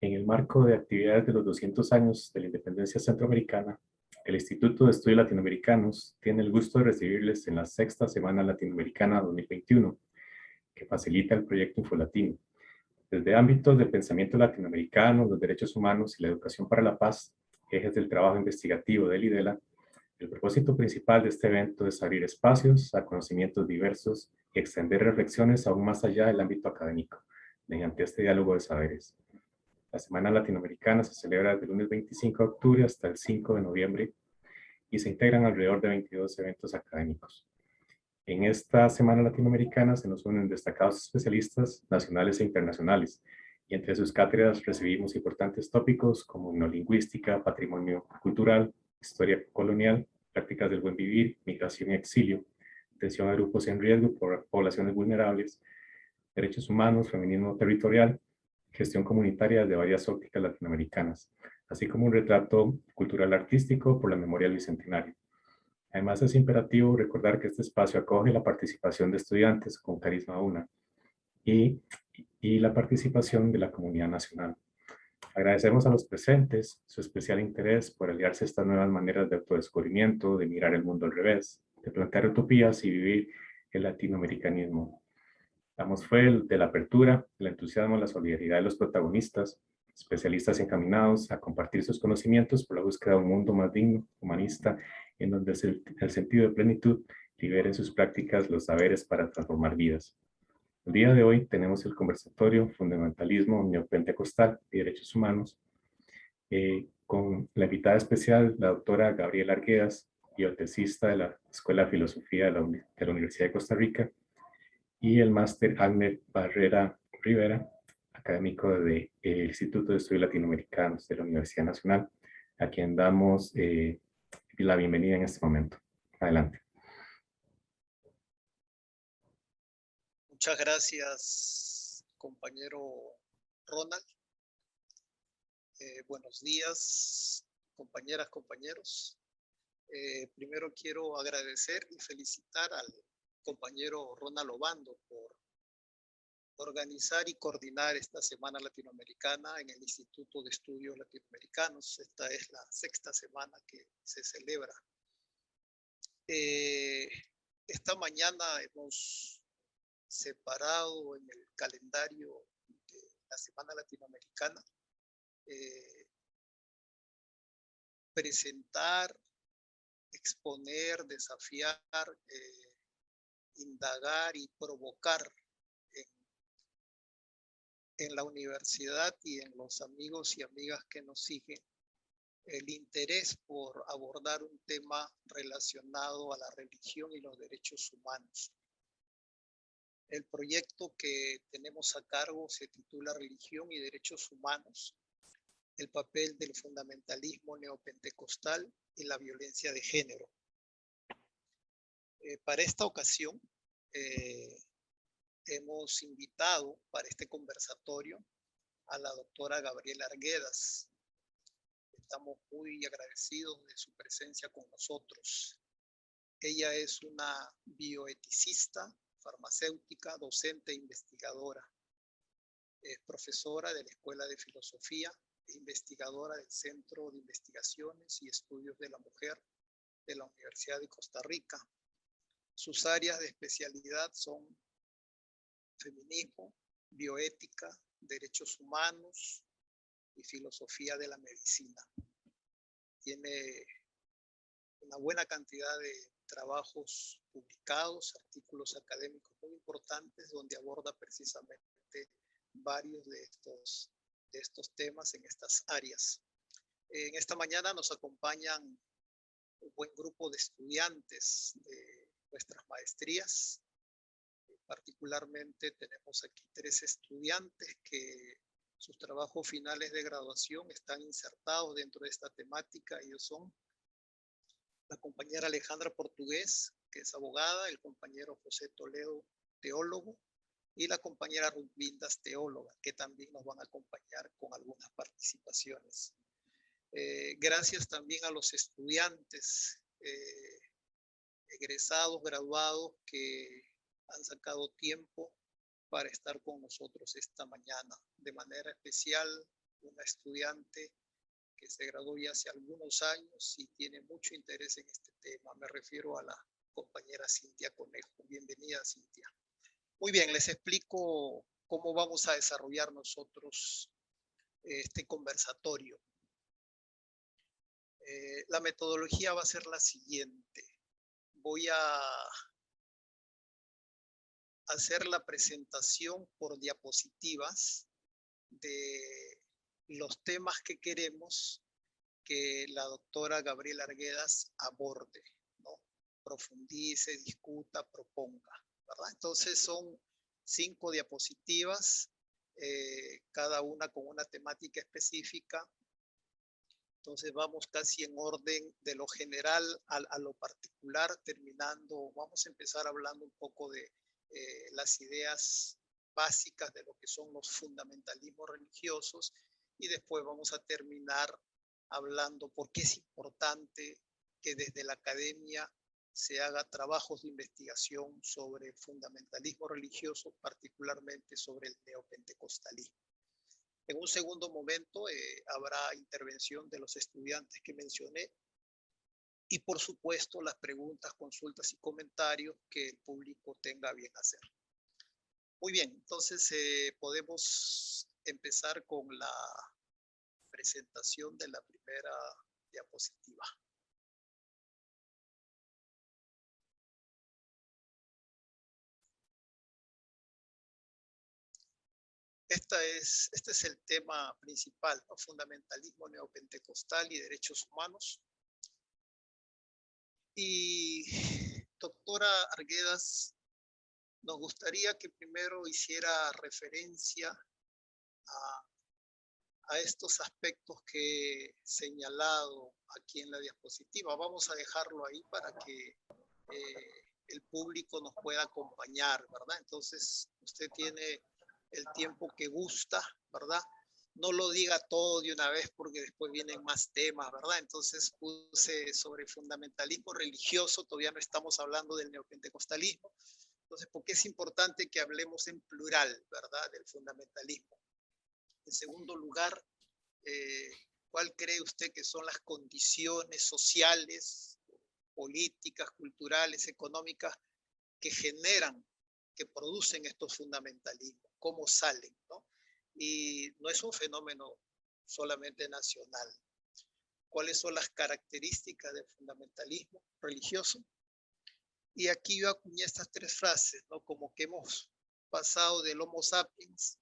En el marco de actividades de los 200 años de la independencia centroamericana, el Instituto de Estudios Latinoamericanos tiene el gusto de recibirles en la sexta Semana Latinoamericana 2021, que facilita el proyecto Infolatino. Desde ámbitos del pensamiento latinoamericano, los derechos humanos y la educación para la paz, ejes del trabajo investigativo del IDELA, el propósito principal de este evento es abrir espacios a conocimientos diversos y extender reflexiones aún más allá del ámbito académico, mediante este diálogo de saberes. La Semana Latinoamericana se celebra desde el lunes 25 de octubre hasta el 5 de noviembre y se integran alrededor de 22 eventos académicos. En esta Semana Latinoamericana se nos unen destacados especialistas nacionales e internacionales, y entre sus cátedras recibimos importantes tópicos como neolingüística, patrimonio cultural, historia colonial, prácticas del buen vivir, migración y exilio, atención a grupos en riesgo por poblaciones vulnerables, derechos humanos, feminismo territorial, gestión comunitaria de varias ópticas latinoamericanas, así como un retrato cultural artístico por la memoria del Bicentenario. Además, es imperativo recordar que este espacio acoge la participación de estudiantes con Carisma UNA y, y la participación de la comunidad nacional. Agradecemos a los presentes su especial interés por aliarse a estas nuevas maneras de autodescubrimiento, de mirar el mundo al revés, de plantear utopías y vivir el latinoamericanismo. Damos fe de la apertura, el entusiasmo, la solidaridad de los protagonistas, especialistas encaminados a compartir sus conocimientos por la búsqueda de un mundo más digno, humanista, en donde el sentido de plenitud libere en sus prácticas los saberes para transformar vidas. El día de hoy tenemos el conversatorio Fundamentalismo Neopentecostal y Derechos Humanos, con la invitada especial, la doctora Gabriela Arguedas, biotecista de la Escuela de Filosofía de la Universidad de Costa Rica, y el máster Agner Barrera Rivera, académico del Instituto de Estudios Latinoamericanos de la Universidad Nacional, a quien damos la bienvenida en este momento. Adelante. Muchas gracias, compañero Ronald. Buenos días, compañeras, compañeros. Primero quiero agradecer y felicitar al compañero Ronald Obando por organizar y coordinar esta Semana Latinoamericana en el Instituto de Estudios Latinoamericanos. Esta es la sexta semana que se celebra. Esta mañana hemos separado en el calendario de la Semana Latinoamericana presentar, exponer, desafiar, indagar y provocar en la universidad y en los amigos y amigas que nos siguen el interés por abordar un tema relacionado a la religión y los derechos humanos. El proyecto que tenemos a cargo se titula Religión y Derechos Humanos, el papel del fundamentalismo neopentecostal y la violencia de género. Para esta ocasión hemos invitado para este conversatorio a la doctora Gabriela Arguedas. Estamos muy agradecidos de su presencia con nosotros. Ella es una bioeticista, farmacéutica, docente e investigadora. Es profesora de la Escuela de Filosofía e investigadora del Centro de Investigaciones y Estudios de la Mujer de la Universidad de Costa Rica. Sus áreas de especialidad son feminismo, bioética, derechos humanos y filosofía de la medicina. Tiene una buena cantidad de trabajos publicados, artículos académicos muy importantes donde aborda precisamente varios de estos temas en estas áreas. En esta mañana nos acompañan un buen grupo de estudiantes de nuestras maestrías. Particularmente tenemos aquí 3 estudiantes que sus trabajos finales de graduación están insertados dentro de esta temática. Ellos son la compañera Alejandra Portugués, que es abogada, el compañero José Toledo, teólogo, y la compañera Ruth Vindas, teóloga, que también nos van a acompañar con algunas participaciones. Gracias también a los estudiantes egresados, graduados, que han sacado tiempo para estar con nosotros esta mañana. de manera especial una estudiante que se graduó ya hace algunos años y tiene mucho interés en este tema. Me refiero a la compañera Cintia Conejo. Bienvenida, Cintia. Muy bien, les explico cómo vamos a desarrollar nosotros este conversatorio. La metodología va a ser la siguiente. Voy a hacer la presentación por diapositivas de los temas que queremos que la doctora Gabriela Arguedas aborde, ¿no? Profundice, discuta, proponga, ¿verdad? Entonces son 5 diapositivas, cada una con una temática específica. Entonces vamos casi en orden de lo general a lo particular, terminando, vamos a empezar hablando un poco de las ideas básicas de lo que son los fundamentalismos religiosos y después vamos a terminar hablando por qué es importante que desde la academia se haga trabajos de investigación sobre fundamentalismo religioso, particularmente sobre el neopentecostalismo. En un segundo momento habrá intervención de los estudiantes que mencioné y por supuesto las preguntas, consultas y comentarios que el público tenga a bien hacer. Muy bien, entonces podemos empezar con la presentación de la primera diapositiva. Este es el tema principal, ¿no? Fundamentalismo neopentecostal y derechos humanos. Y doctora Arguedas, nos gustaría que primero hiciera referencia a estos aspectos que he señalado aquí en la diapositiva. Vamos a dejarlo ahí para que el público nos pueda acompañar, ¿verdad? Entonces, usted tiene el tiempo que gusta, ¿verdad? No lo diga todo de una vez porque después vienen más temas, ¿verdad? Entonces puse sobre fundamentalismo religioso, todavía no estamos hablando del neopentecostalismo. Entonces, ¿por qué es importante que hablemos en plural, ¿verdad? Del fundamentalismo. En segundo lugar, ¿cuál cree usted que son las condiciones sociales, políticas, culturales, económicas que generan, que producen estos fundamentalismos? ¿Cómo salen, ¿no? Y no es un fenómeno solamente nacional. ¿Cuáles son las características del fundamentalismo religioso? Y aquí yo acuñé estas 3 frases, ¿no? Como que hemos pasado del Homo sapiens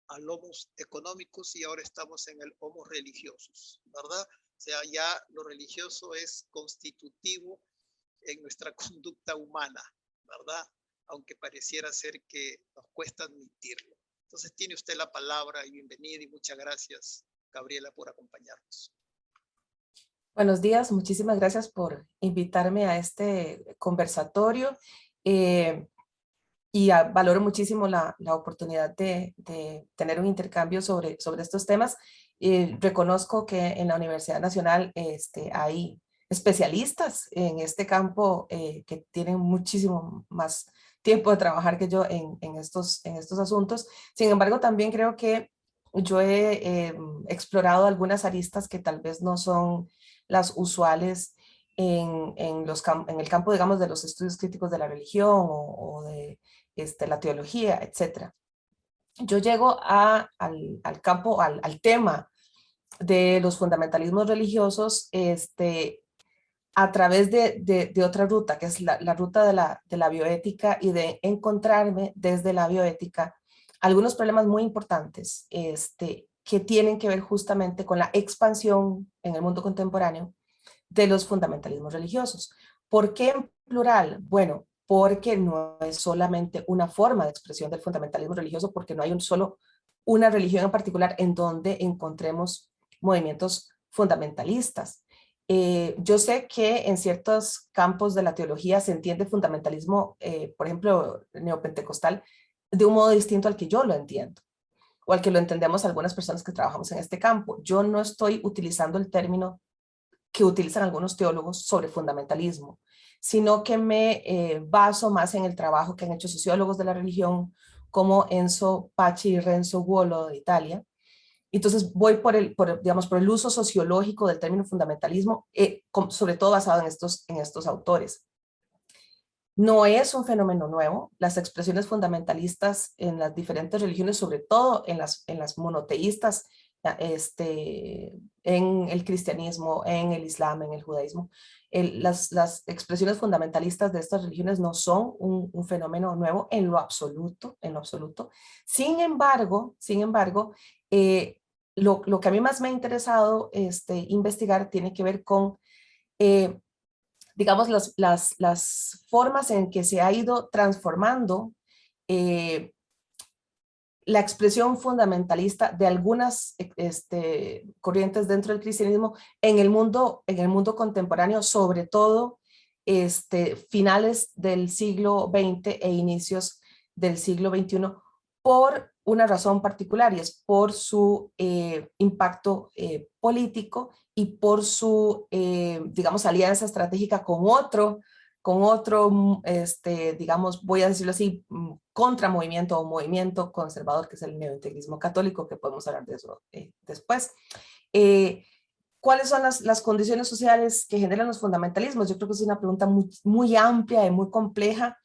al Homo económicos y ahora estamos en el Homo religiosos, ¿verdad? O sea, ya lo religioso es constitutivo en nuestra conducta humana, ¿verdad? Aunque pareciera ser que nos cuesta admitirlo. Entonces tiene usted la palabra y bienvenida y muchas gracias, Gabriela, por acompañarnos. Buenos días, muchísimas gracias por invitarme a este conversatorio y valoro muchísimo la oportunidad de tener un intercambio sobre estos temas. Reconozco que en la Universidad Nacional hay especialistas en este campo que tienen muchísimo más tiempo de trabajar que yo en estos asuntos. Sin embargo, también creo que yo he explorado algunas aristas que tal vez no son las usuales en el campo, digamos, de los estudios críticos de la religión o de la teología, etc. Yo llego al campo, al tema de los fundamentalismos religiosos a través de otra ruta, que es la ruta de la bioética y de encontrarme desde la bioética algunos problemas muy importantes que tienen que ver justamente con la expansión en el mundo contemporáneo de los fundamentalismos religiosos. ¿Por qué en plural? Bueno, porque no es solamente una forma de expresión del fundamentalismo religioso, porque no hay solo una religión en particular en donde encontremos movimientos fundamentalistas. Yo sé que en ciertos campos de la teología se entiende fundamentalismo, por ejemplo, neopentecostal, de un modo distinto al que yo lo entiendo, o al que lo entendemos algunas personas que trabajamos en este campo. Yo no estoy utilizando el término que utilizan algunos teólogos sobre fundamentalismo, sino que me baso más en el trabajo que han hecho sociólogos de la religión, como Enzo Paci y Renzo Guolo de Italia. Entonces voy digamos, por el uso sociológico del término fundamentalismo, sobre todo basado en estos autores. No es un fenómeno nuevo. Las expresiones fundamentalistas en las diferentes religiones, sobre todo en las monoteístas, en el cristianismo, en el islam, en el judaísmo, las expresiones fundamentalistas de estas religiones no son un fenómeno nuevo en lo absoluto, en lo absoluto. Sin embargo, lo que a mí más me ha interesado investigar tiene que ver con digamos, las formas en que se ha ido transformando la expresión fundamentalista de algunas corrientes dentro del cristianismo en el mundo contemporáneo, sobre todo finales del siglo XX e inicios del siglo XXI, por una razón particular, y es por su impacto político y por su, digamos, alianza estratégica con otro, digamos, voy a decirlo así, contramovimiento o movimiento conservador, que es el neointegrismo católico, que podemos hablar de eso después. ¿Cuáles son las condiciones sociales que generan los fundamentalismos? Yo creo que es una pregunta muy, muy amplia y muy compleja.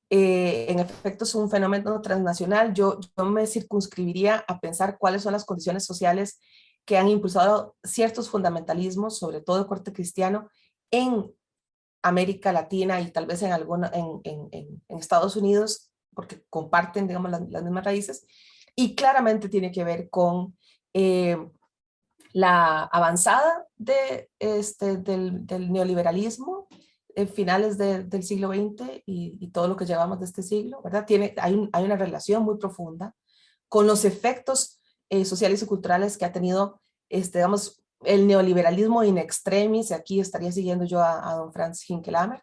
En efecto, es un fenómeno transnacional. Yo me circunscribiría a pensar cuáles son las condiciones sociales que han impulsado ciertos fundamentalismos, sobre todo de corte cristiano, en América Latina y tal vez en Estados Unidos, porque comparten, digamos, las mismas raíces, y claramente tiene que ver con la avanzada del neoliberalismo en finales del siglo XX y todo lo que llevamos de este siglo, ¿verdad? Hay una relación muy profunda con los efectos sociales y culturales que ha tenido, digamos, el neoliberalismo in extremis, y aquí estaría siguiendo yo a don Franz Hinkelamer,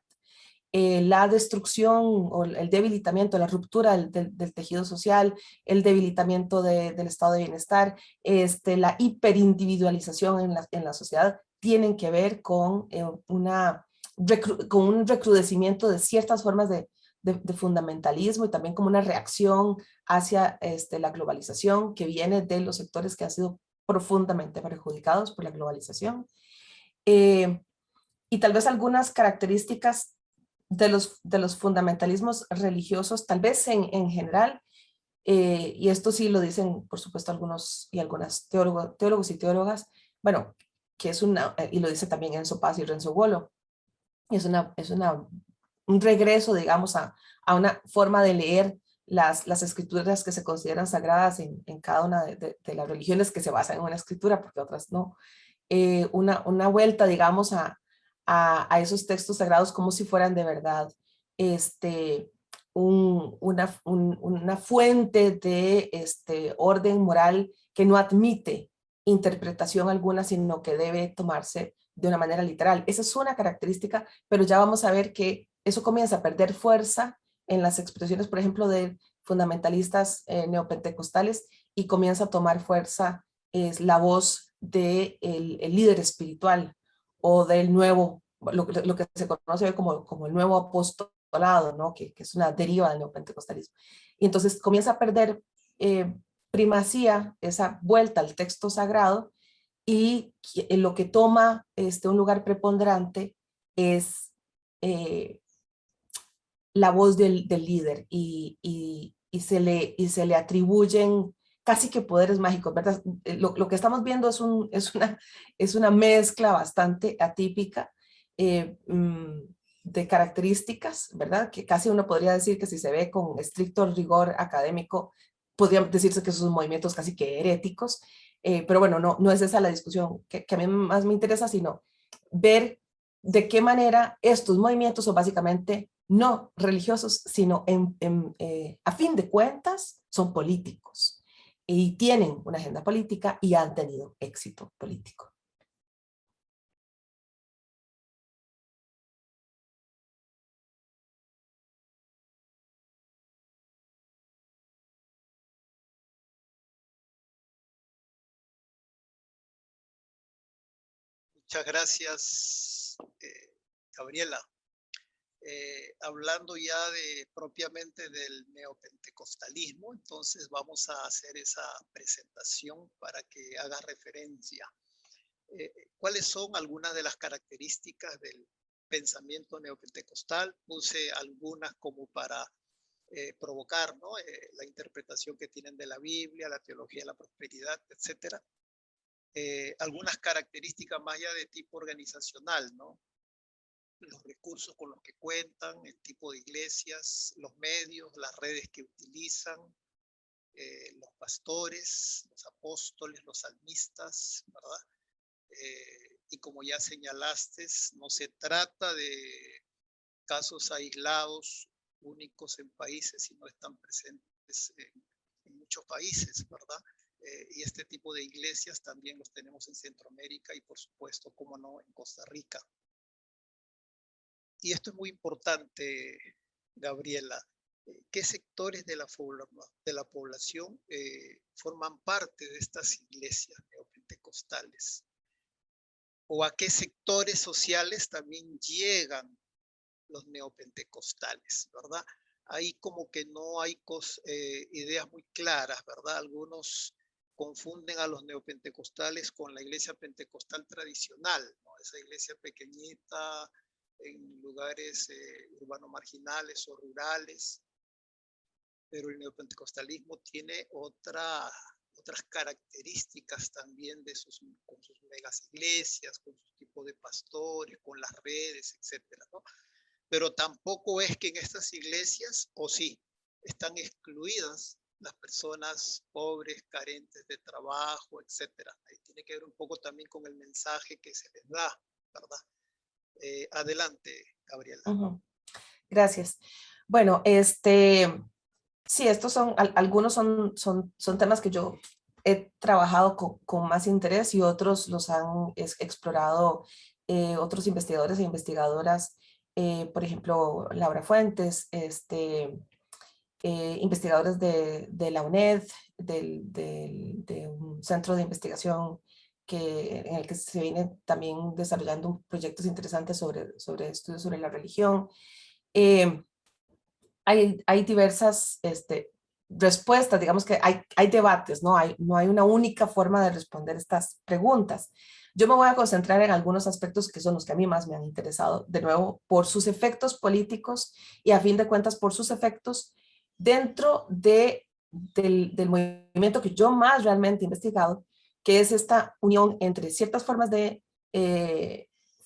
la destrucción o el debilitamiento, la ruptura del tejido social, el debilitamiento del estado de bienestar, la hiperindividualización en la sociedad, tienen que ver con, con un recrudecimiento de ciertas formas de fundamentalismo y también como una reacción hacia la globalización que viene de los sectores que han sido profundamente perjudicados por la globalización. Y tal vez algunas características de los fundamentalismos religiosos, tal vez en general, y esto sí lo dicen, por supuesto, algunos y algunas teólogos y teólogas, bueno, que es y lo dice también Enzo Paz y Renzo Guolo, es un regreso, digamos, a una forma de leer las escrituras que se consideran sagradas en cada una de las religiones que se basan en una escritura, porque otras no. Una vuelta, digamos, a esos textos sagrados como si fueran de verdad una fuente de orden moral que no admite interpretación alguna, sino que debe tomarse de una manera literal. Esa es una característica, pero ya vamos a ver que eso comienza a perder fuerza en las expresiones, por ejemplo, de fundamentalistas neopentecostales, y comienza a tomar fuerza la voz del el líder espiritual o del nuevo, lo que se conoce como el nuevo apostolado, ¿no? que es una deriva del neopentecostalismo. Y entonces comienza a perder primacía esa vuelta al texto sagrado, y lo que toma un lugar preponderante es la voz del líder, y se le atribuyen casi que poderes mágicos, ¿verdad? Lo que estamos viendo es una mezcla bastante atípica de características, ¿verdad? Que casi uno podría decir que si se ve con estricto rigor académico, podría decirse que esos movimientos casi que heréticos, pero bueno, no es esa la discusión que a mí más me interesa, sino ver de qué manera estos movimientos son básicamente no religiosos, sino a fin de cuentas son políticos y tienen una agenda política y han tenido éxito político. Muchas gracias, Gabriela. hablando ya propiamente del neopentecostalismo, entonces vamos a hacer esa presentación para que haga referencia. ¿Cuáles son algunas de las características del pensamiento neopentecostal? Puse algunas como para provocar, ¿no? La interpretación que tienen de la Biblia, la teología de la prosperidad, etc. Algunas características más ya de tipo organizacional, ¿no? Los recursos con los que cuentan, el tipo de iglesias, los medios, las redes que utilizan, los pastores, los apóstoles, los salmistas, ¿verdad? Y como ya señalaste, no se trata de casos aislados, únicos en países, sino están presentes en muchos países, ¿verdad? Y este tipo de iglesias también los tenemos en Centroamérica y por supuesto, como no, en Costa Rica. Y esto es muy importante, Gabriela. ¿Qué sectores de la población forman parte de estas iglesias neopentecostales? ¿O a qué sectores sociales también llegan los neopentecostales, verdad? Ahí como que no hay ideas muy claras, ¿verdad? Algunos confunden a los neopentecostales con la iglesia pentecostal tradicional, ¿no? Esa iglesia pequeñita en lugares urbanos marginales o rurales, pero el neopentecostalismo tiene otras características también con sus megas iglesias, con su tipo de pastores, con las redes, etcétera, ¿no? Pero tampoco es que en estas iglesias, o sí, están excluidas las personas pobres, carentes de trabajo, etcétera. Ahí tiene que ver un poco también con el mensaje que se les da, ¿verdad? Adelante, Gabriela. Gracias. Bueno, sí, estos son, algunos son temas que yo he trabajado con más interés y otros los han explorado otros investigadores e investigadoras, por ejemplo, Laura Fuentes, investigadores de la UNED, de un centro de investigación en el que se viene también desarrollando proyectos interesantes sobre estudios sobre la religión. Hay diversas respuestas, digamos que hay debates, no hay una única forma de responder estas preguntas. Yo me voy a concentrar en algunos aspectos que son los que a mí más me han interesado, de nuevo, por sus efectos políticos y a fin de cuentas por sus efectos dentro del movimiento que yo más realmente he investigado, que es esta unión entre ciertas formas de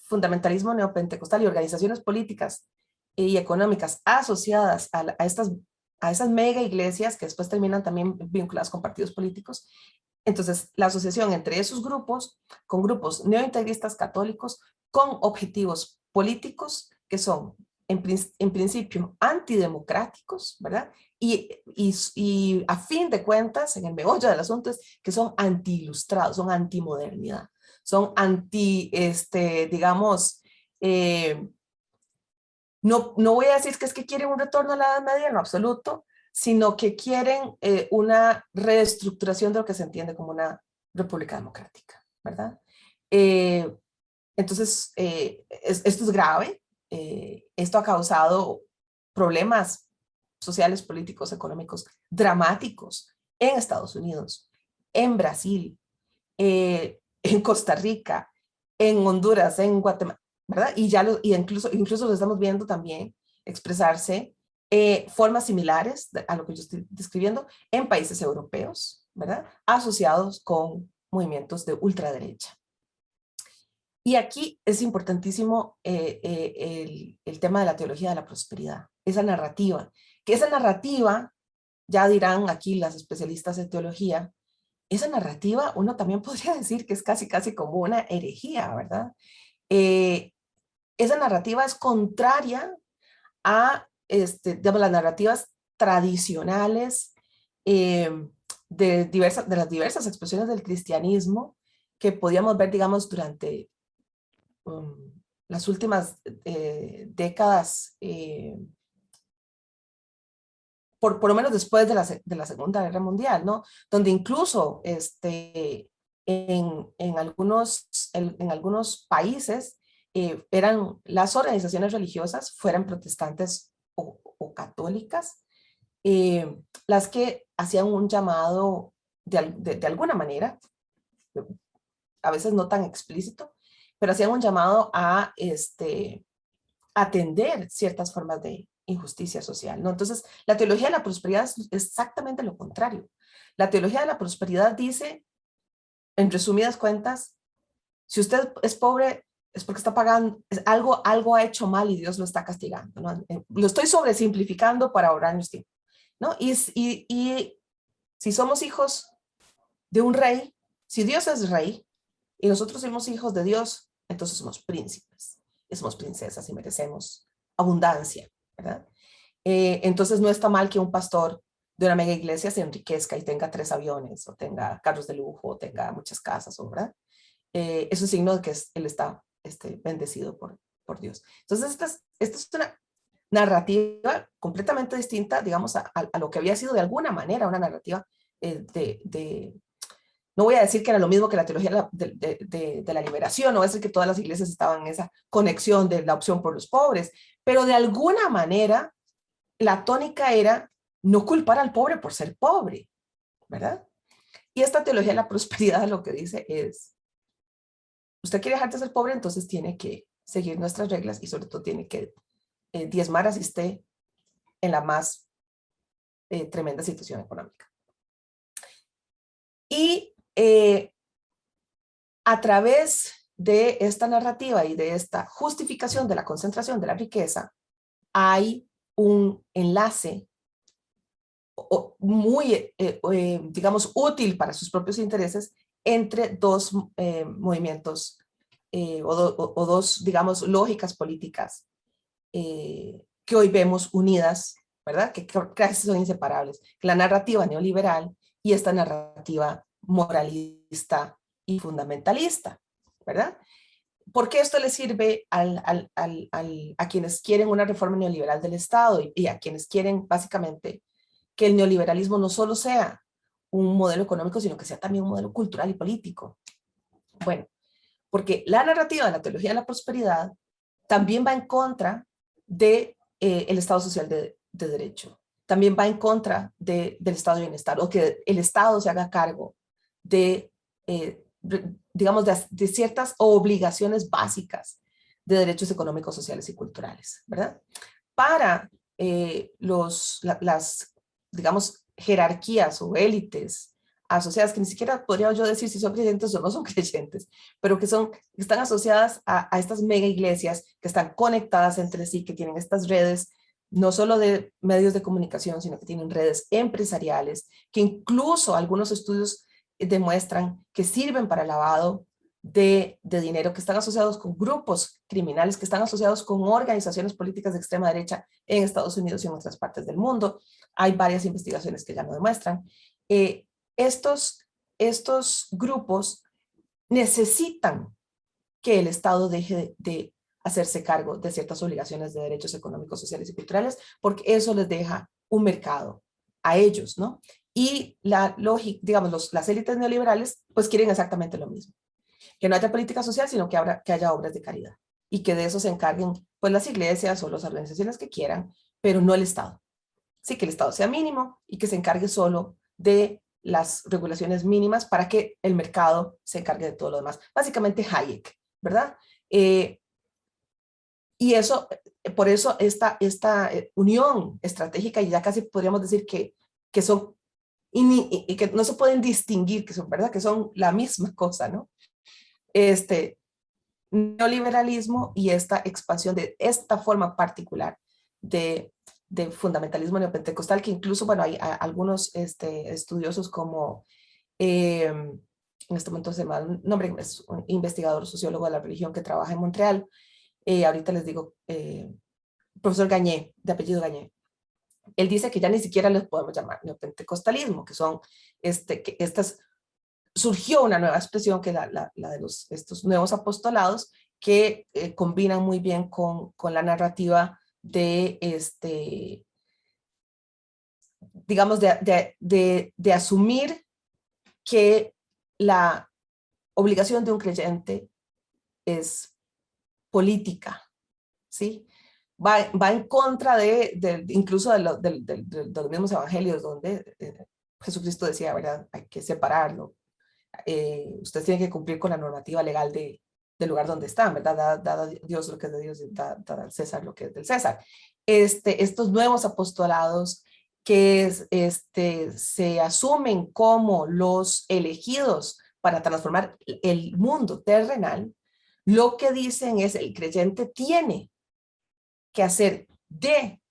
fundamentalismo neopentecostal y organizaciones políticas y económicas asociadas a esas mega iglesias que después terminan también vinculadas con partidos políticos. Entonces, la asociación entre esos grupos, con grupos neointegristas católicos, con objetivos políticos que son, en principio, antidemocráticos, ¿verdad? Y a fin de cuentas, en el meollo del asunto es que son anti-ilustrados, son anti-modernidad, son digamos, no voy a decir que es que quieren un retorno a la Edad Media, en lo absoluto, sino que quieren una reestructuración de lo que se entiende como una república democrática, ¿verdad? Entonces, esto es grave. Esto ha causado problemas sociales, políticos, económicos dramáticos en Estados Unidos, en Brasil, en Costa Rica, en Honduras, en Guatemala, ¿verdad? Y incluso lo estamos viendo también expresarse formas similares a lo que yo estoy describiendo en países europeos, ¿verdad? Asociados con movimientos de ultraderecha. Y aquí es importantísimo el tema de la teología de la prosperidad, esa narrativa, ya dirán aquí las especialistas en teología, esa narrativa uno también podría decir que es casi como una herejía, ¿verdad? Esa narrativa es contraria a digamos, las narrativas tradicionales de las diversas expresiones del cristianismo que podíamos ver, digamos, durante las últimas décadas, por lo menos después de la Segunda Guerra Mundial, ¿no? Donde incluso en algunos países eran las organizaciones religiosas, fueran protestantes o católicas, las que hacían un llamado de alguna manera, a veces no tan explícito, pero hacían un llamado a atender ciertas formas de injusticia social, ¿no? Entonces, la teología de la prosperidad es exactamente lo contrario. La teología de la prosperidad dice, en resumidas cuentas, si usted es pobre, es porque está pagando, algo ha hecho mal y Dios lo está castigando, ¿no? Lo estoy sobresimplificando para ahorrarnos tiempo, ¿no? Y si somos hijos de un rey, si Dios es rey y nosotros somos hijos de Dios, entonces somos príncipes, y somos princesas y merecemos abundancia, ¿verdad? Entonces no está mal que un pastor de una mega iglesia se enriquezca y tenga 3 aviones, o tenga carros de lujo, o tenga muchas casas, ¿verdad? Es un signo de que él está bendecido por Dios. Entonces esta es una narrativa completamente distinta, digamos, a lo que había sido de alguna manera una narrativa no voy a decir que era lo mismo que la teología de la liberación, no voy a decir que todas las iglesias estaban en esa conexión de la opción por los pobres, pero de alguna manera la tónica era no culpar al pobre por ser pobre, ¿verdad? Y esta teología de la prosperidad lo que dice es, usted quiere dejar de ser pobre, entonces tiene que seguir nuestras reglas y sobre todo tiene que diezmar así esté en la más tremenda situación económica. Y a través de esta narrativa y de esta justificación de la concentración de la riqueza, hay un enlace muy, digamos, útil para sus propios intereses entre dos movimientos o dos, digamos, lógicas políticas que hoy vemos unidas, ¿verdad? Que casi son inseparables. La narrativa neoliberal y esta narrativa moralista y fundamentalista, ¿verdad? ¿Por qué esto le sirve a quienes quieren una reforma neoliberal del Estado y a quienes quieren básicamente que el neoliberalismo no solo sea un modelo económico, sino que sea también un modelo cultural y político? Bueno, porque la narrativa de la teología de la prosperidad también va en contra de el Estado social de derecho. También va en contra del Estado de bienestar, o que el Estado se haga cargo de, digamos, de ciertas obligaciones básicas de derechos económicos, sociales y culturales, ¿verdad? Para las, digamos, jerarquías o élites asociadas, que ni siquiera podría yo decir si son creyentes o no son creyentes, pero que están asociadas a estas mega iglesias, que están conectadas entre sí, que tienen estas redes, no solo de medios de comunicación, sino que tienen redes empresariales, que incluso algunos estudios demuestran que sirven para lavado de dinero, que están asociados con grupos criminales, que están asociados con organizaciones políticas de extrema derecha en Estados Unidos y en otras partes del mundo. Hay varias investigaciones que ya lo demuestran. Estos grupos necesitan que el Estado deje de hacerse cargo de ciertas obligaciones de derechos económicos, sociales y culturales, porque eso les deja un mercado a ellos, ¿no? Y la lógica, digamos, las élites neoliberales, pues quieren exactamente lo mismo. Que no haya política social, sino que haya obras de caridad. Y que de eso se encarguen, pues, las iglesias o las organizaciones que quieran, pero no el Estado. Sí, que el Estado sea mínimo y que se encargue solo de las regulaciones mínimas para que el mercado se encargue de todo lo demás. Básicamente Hayek, ¿verdad? Y eso, por eso esta unión estratégica, y ya casi podríamos decir que son, y que no se pueden distinguir, que son, ¿verdad? Que son la misma cosa, ¿no? Neoliberalismo y esta expansión de esta forma particular de fundamentalismo neopentecostal, que incluso, bueno, hay algunos estudiosos como, en este momento se llama, nombre, es un investigador sociólogo de la religión que trabaja en Montreal, ahorita les digo, profesor Gagné, de apellido Gagné. Él dice que ya ni siquiera les podemos llamar neopentecostalismo, que son que surgió una nueva expresión que es la de estos nuevos apostolados que combinan muy bien con la narrativa de, digamos, de asumir que la obligación de un creyente política, ¿sí? Va en contra incluso de los mismos evangelios, donde Jesucristo decía, ¿verdad? Hay que separarlo. Ustedes tienen que cumplir con la normativa legal del lugar donde están, ¿verdad? Dad a Dios lo que es de Dios y dad al César lo que es del César. Estos nuevos apostolados que se asumen como los elegidos para transformar el mundo terrenal, lo que dicen es el creyente tiene que hacer de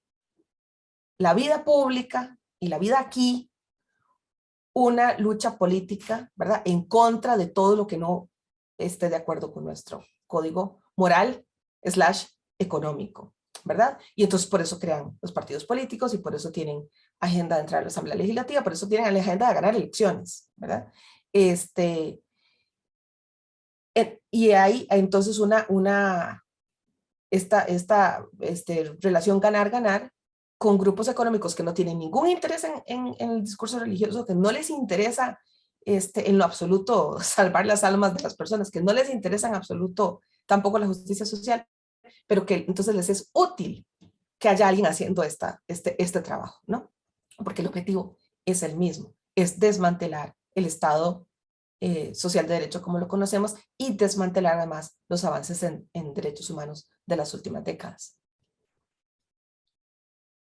la vida pública y la vida aquí una lucha política, ¿verdad? En contra de todo lo que no esté de acuerdo con nuestro código moral / económico, ¿verdad? Y entonces por eso crean los partidos políticos y por eso tienen agenda de entrar a la Asamblea Legislativa, por eso tienen la agenda de ganar elecciones, ¿verdad? Y hay entonces esta relación ganar-ganar con grupos económicos que no tienen ningún interés en el discurso religioso, que no les interesa en lo absoluto salvar las almas de las personas, que no les interesa en absoluto tampoco la justicia social, pero que entonces les es útil que haya alguien haciendo este trabajo, ¿no? Porque el objetivo es el mismo, es desmantelar el Estado social de derecho como lo conocemos y desmantelar además los avances en derechos humanos de las últimas décadas.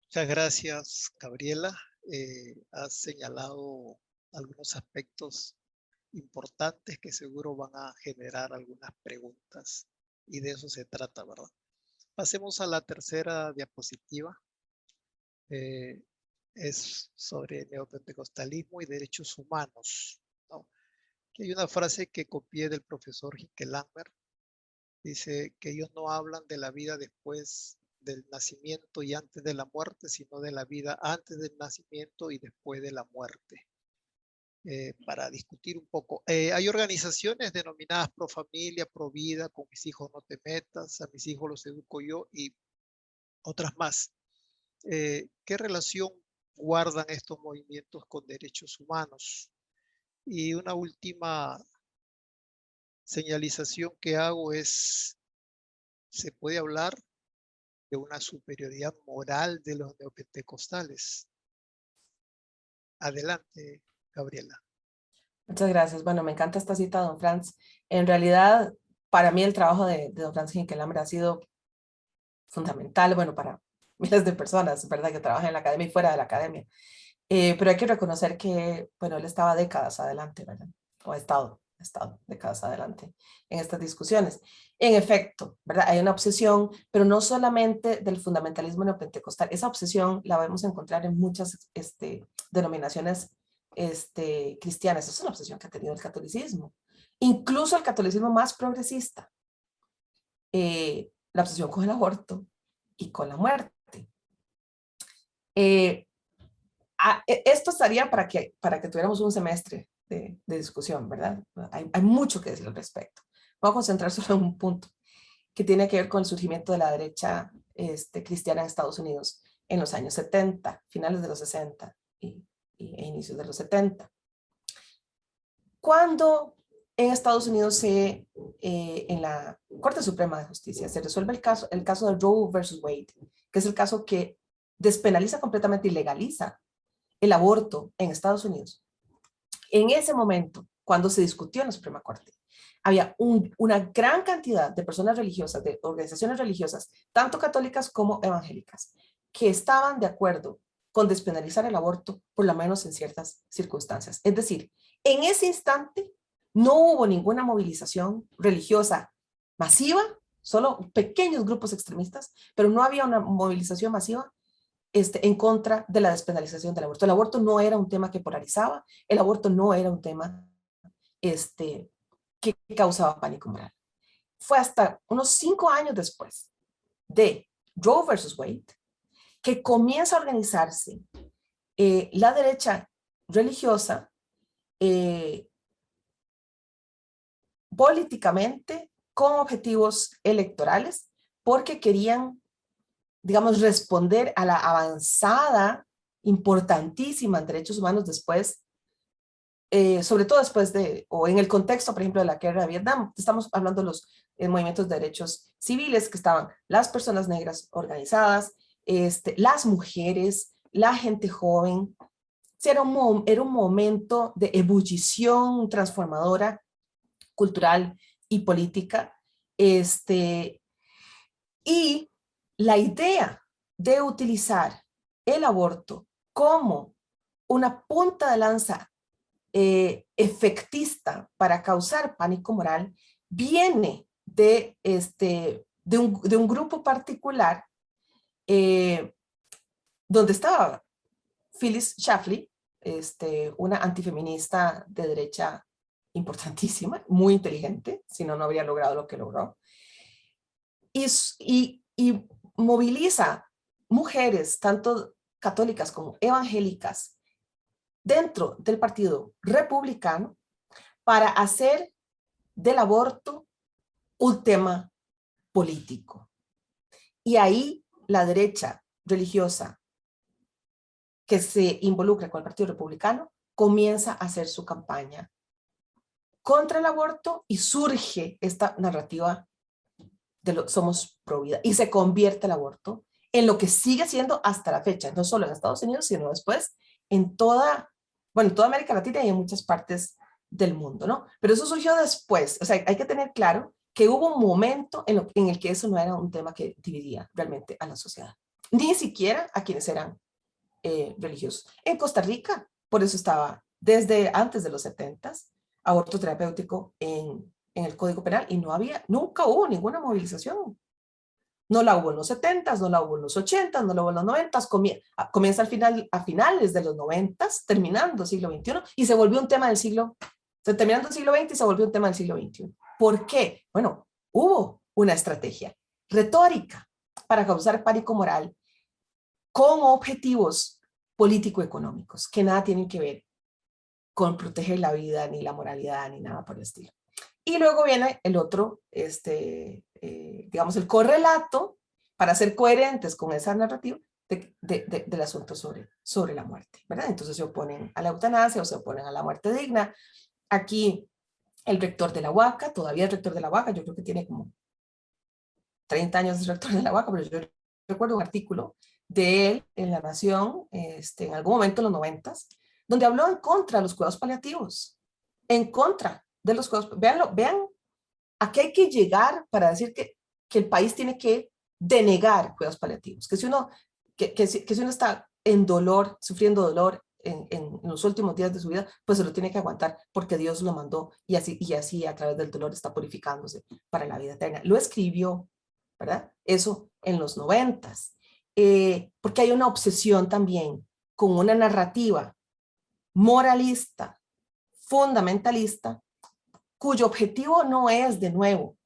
Muchas gracias, Gabriela. Has señalado algunos aspectos importantes que seguro van a generar algunas preguntas y de eso se trata, ¿verdad? Pasemos a la tercera diapositiva. Es sobre neopentecostalismo y derechos humanos, ¿no? Aquí hay una frase que copié del profesor Hinkelhammer. Dice que ellos no hablan de la vida después del nacimiento y antes de la muerte, sino de la vida antes del nacimiento y después de la muerte. Para discutir un poco. Hay organizaciones denominadas Pro Familia, Pro Vida, Con mis hijos no te metas, A mis hijos los educo yo y otras más. ¿Qué relación guardan estos movimientos con derechos humanos? Y una última señalización que hago es, ¿se puede hablar de una superioridad moral de los neopentecostales? Adelante, Gabriela. Muchas gracias. Bueno, me encanta esta cita, don Franz. En realidad, para mí el trabajo de don Franz Hinkelhammer ha sido fundamental, bueno, para miles de personas, ¿verdad?, que trabajan en la academia y fuera de la academia. Pero hay que reconocer que, bueno, él estaba décadas adelante, ¿verdad? O ha estado décadas adelante en estas discusiones. En efecto, ¿verdad? Hay una obsesión, pero no solamente del fundamentalismo neopentecostal. Esa obsesión la vamos a encontrar en muchas denominaciones cristianas. Es una obsesión que ha tenido el catolicismo. Incluso el catolicismo más progresista. La obsesión con el aborto y con la muerte. Esto estaría para que tuviéramos un semestre de discusión, ¿verdad? Hay mucho que decir al respecto. Voy a concentrar solo en un punto que tiene que ver con el surgimiento de la derecha cristiana en Estados Unidos en los años 70, finales de los 60 e inicios de los 70. Cuando en Estados Unidos en la Corte Suprema de Justicia se resuelve el caso de Roe versus Wade, que es el caso que despenaliza completamente y legaliza el aborto en Estados Unidos. En ese momento, cuando se discutió en la Suprema Corte, había una gran cantidad de personas religiosas, de organizaciones religiosas, tanto católicas como evangélicas, que estaban de acuerdo con despenalizar el aborto, por lo menos en ciertas circunstancias. Es decir, en ese instante no hubo ninguna movilización religiosa masiva, solo pequeños grupos extremistas, pero no había una movilización masiva en contra de la despenalización del aborto. El aborto no era un tema que polarizaba, el aborto no era un tema que causaba pánico moral. Fue hasta unos 5 años después de Roe versus Wade que comienza a organizarse la derecha religiosa políticamente con objetivos electorales porque querían, digamos, responder a la avanzada importantísima en derechos humanos después sobre todo después de, o en el contexto, por ejemplo, de la guerra de Vietnam. Estamos hablando de los movimientos de derechos civiles, que estaban las personas negras organizadas, las mujeres, la gente joven. Sí, era un momento de ebullición transformadora, cultural y política. Y la idea de utilizar el aborto como una punta de lanza efectista para causar pánico moral viene de un grupo particular donde estaba Phyllis Schlafly, una antifeminista de derecha importantísima, muy inteligente, si no, no habría logrado lo que logró, y moviliza mujeres, tanto católicas como evangélicas, dentro del Partido Republicano para hacer del aborto un tema político. Y ahí la derecha religiosa que se involucra con el Partido Republicano comienza a hacer su campaña contra el aborto y surge esta narrativa de somos pro vida y se convierte el aborto en lo que sigue siendo hasta la fecha, no solo en Estados Unidos, sino después en toda América Latina y en muchas partes del mundo, ¿no? Pero eso surgió después, o sea, hay que tener claro que hubo un momento en el que eso no era un tema que dividía realmente a la sociedad, ni siquiera a quienes eran religiosos. En Costa Rica, por eso estaba desde antes de los 70s, aborto terapéutico en el Código Penal y nunca hubo ninguna movilización. No la hubo en los 70s, no la hubo en los 80s, no la hubo en los 90s, comienza a finales de los 90s, terminando el siglo XXI, y se volvió un tema del terminando el siglo XX y se volvió un tema del siglo XXI. ¿Por qué? Bueno, hubo una estrategia retórica para causar pánico moral con objetivos político-económicos que nada tienen que ver con proteger la vida, ni la moralidad, ni nada por el estilo. Y luego viene el otro, digamos, el correlato para ser coherentes con esa narrativa del asunto sobre la muerte, ¿verdad? Entonces se oponen a la eutanasia o se oponen a la muerte digna. Aquí el rector de la UACA, todavía el rector de la UACA, yo creo que tiene como 30 años de rector de la UACA, pero yo recuerdo un artículo de él en La Nación, en algún momento en los 90s, donde habló en contra de los cuidados paliativos, en contra de los cuidados. Vean a qué hay que llegar para decir que el país tiene que denegar cuidados paliativos, que si uno está en dolor, sufriendo dolor en los últimos días de su vida, pues se lo tiene que aguantar porque Dios lo mandó y así a través del dolor está purificándose para la vida eterna. Lo escribió, ¿verdad? Eso en los 90s. Porque hay una obsesión también con una narrativa moralista, fundamentalista, cuyo objetivo no es, de nuevo,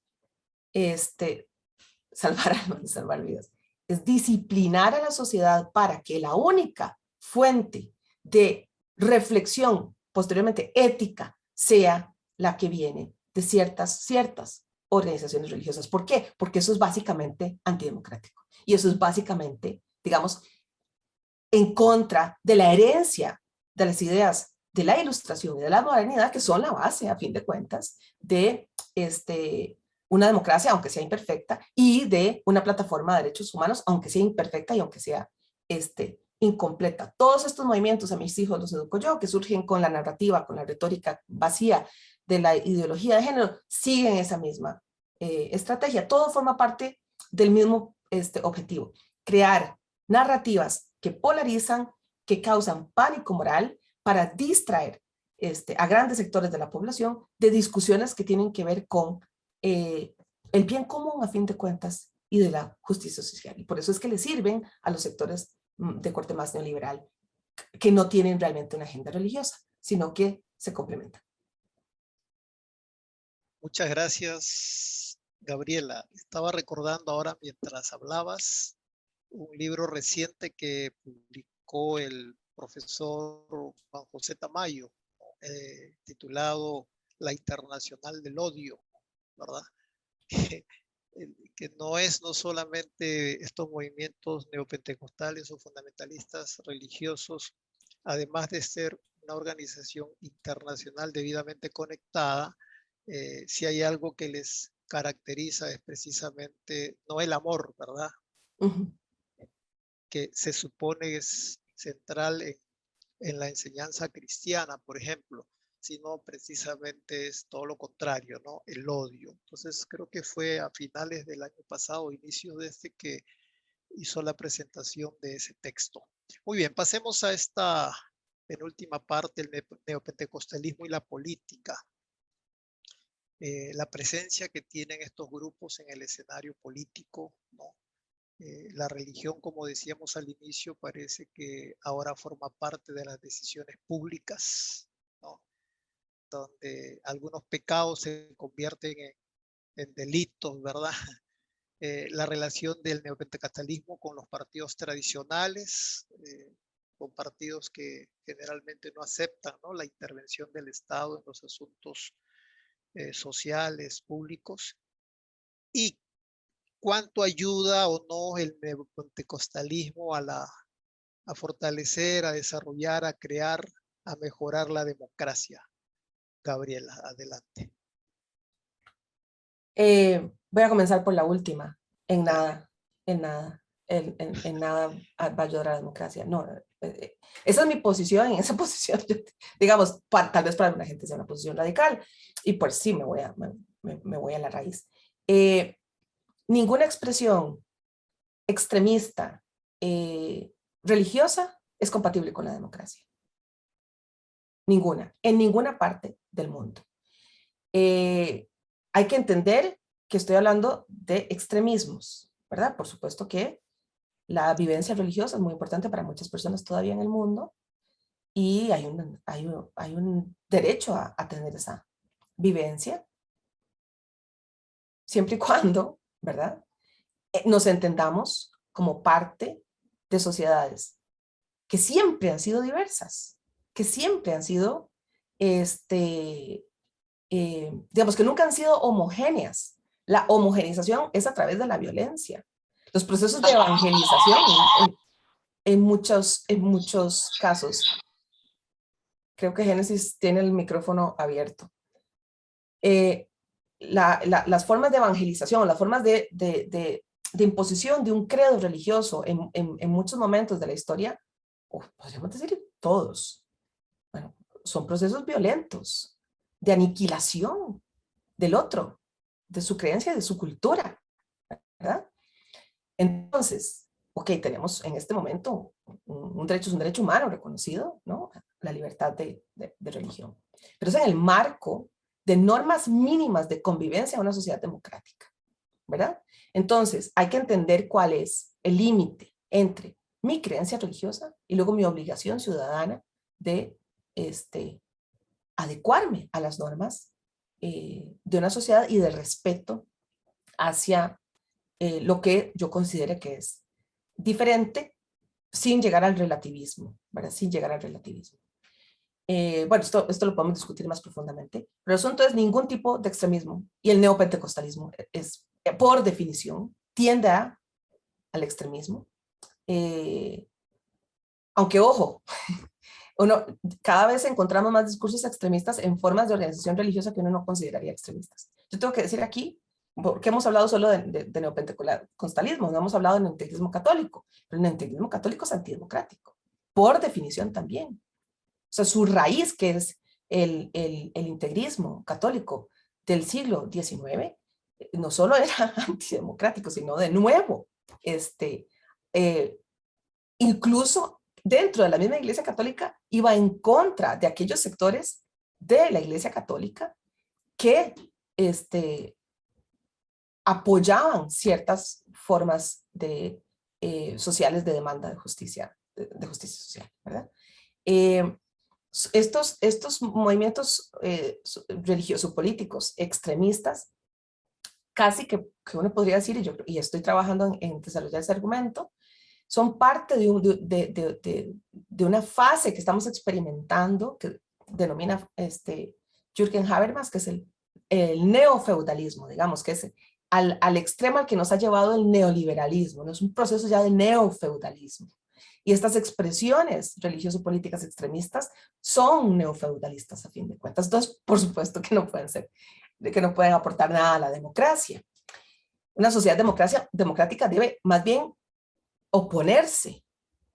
salvar almas y salvar vidas, es disciplinar a la sociedad para que la única fuente de reflexión, posteriormente ética, sea la que viene de ciertas organizaciones religiosas. ¿Por qué? Porque eso es básicamente antidemocrático. Y eso es básicamente, digamos, en contra de la herencia de las ideas de la Ilustración y de la modernidad, que son la base, a fin de cuentas, de una democracia, aunque sea imperfecta, y de una plataforma de derechos humanos, aunque sea imperfecta y aunque sea incompleta. Todos estos movimientos, a mis hijos los educo yo, que surgen con la narrativa, con la retórica vacía de la ideología de género, siguen esa misma estrategia. Todo forma parte del mismo objetivo: crear narrativas que polarizan, que causan pánico moral para distraer a grandes sectores de la población de discusiones que tienen que ver con el bien común, a fin de cuentas, y de la justicia social. Y por eso es que le sirven a los sectores de corte más neoliberal, que no tienen realmente una agenda religiosa, sino que se complementan. Muchas gracias, Gabriela. Estaba recordando ahora, mientras hablabas, un libro reciente que publicó el profesor Juan José Tamayo, titulado La Internacional del Odio, ¿verdad? Que no solamente estos movimientos neopentecostales o fundamentalistas religiosos, además de ser una organización internacional debidamente conectada, si hay algo que les caracteriza es precisamente, no el amor, ¿verdad? Que se supone es central en la enseñanza cristiana, por ejemplo, sino precisamente es todo lo contrario, ¿no? El odio. Entonces creo que fue a finales del año pasado, inicios de este, que hizo la presentación de ese texto. Muy bien, pasemos a esta penúltima parte, el neopentecostalismo y la política. La presencia que tienen estos grupos en el escenario político, ¿no? La religión, como decíamos al inicio, parece que ahora forma parte de las decisiones públicas, ¿no? Donde algunos pecados se convierten en delitos, ¿verdad? La relación del neopentecostalismo con los partidos tradicionales, con partidos que generalmente no aceptan, ¿no?, la intervención del Estado en los asuntos sociales, públicos, y cuánto ayuda o no el neopentecostalismo a fortalecer, a desarrollar, a crear, a mejorar la democracia. Gabriela, adelante. Voy a comenzar por la última. En nada, en nada va a ayudar a la democracia. No, esa es mi posición. En esa posición, digamos, tal vez para alguna gente sea una posición radical, y pues sí, me voy a la raíz. Ninguna expresión extremista religiosa es compatible con la democracia. Ninguna, en ninguna parte del mundo. Hay que entender que estoy hablando de extremismos, ¿verdad? Por supuesto que la vivencia religiosa es muy importante para muchas personas todavía en el mundo, y hay un derecho a tener esa vivencia, siempre y cuando, ¿verdad?, nos entendamos como parte de sociedades que siempre han sido diversas, que siempre han sido, digamos, que nunca han sido homogéneas. La homogeneización es a través de la violencia. Los procesos de evangelización en muchos casos. Creo que Génesis tiene el micrófono abierto. Las formas de evangelización, las formas de imposición de un credo religioso en muchos momentos de la historia, podríamos decir todos, bueno, son procesos violentos de aniquilación del otro, de su creencia, de su cultura, ¿verdad? Entonces, ok, tenemos en este momento un derecho, es un derecho humano reconocido, ¿no?, la libertad de religión, pero es en el marco de normas mínimas de convivencia en una sociedad democrática, ¿verdad? Entonces, hay que entender cuál es el límite entre mi creencia religiosa y luego mi obligación ciudadana de adecuarme a las normas de una sociedad y de respeto hacia lo que yo considere que es diferente, sin llegar al relativismo, ¿verdad? Sin llegar al relativismo. Bueno, esto lo podemos discutir más profundamente, pero el asunto es ningún tipo de extremismo, y el neopentecostalismo es, por definición, tiende al extremismo. Aunque, ojo, cada vez encontramos más discursos extremistas en formas de organización religiosa que uno no consideraría extremistas. Yo tengo que decir aquí, porque hemos hablado solo de neopentecostalismo, no hemos hablado del neointegrismo católico, pero el neointegrismo católico es antidemocrático, por definición también. O sea, su raíz, que es el integrismo católico del siglo XIX, no solo era antidemocrático, sino de nuevo, incluso dentro de la misma Iglesia Católica, iba en contra de aquellos sectores de la Iglesia Católica que apoyaban ciertas formas sociales de demanda de justicia social, ¿verdad? Estos movimientos religiosos políticos extremistas, casi que uno podría decir, y estoy trabajando en desarrollar ese argumento, son parte de una fase que estamos experimentando, que denomina Jürgen Habermas, que es el neofeudalismo, digamos, que es al extremo al que nos ha llevado el neoliberalismo, ¿no? Es un proceso ya de neofeudalismo. Y estas expresiones religioso-políticas extremistas son neofeudalistas a fin de cuentas. Entonces, por supuesto que no pueden ser, que no pueden aportar nada a la democracia. Una sociedad democrática debe más bien oponerse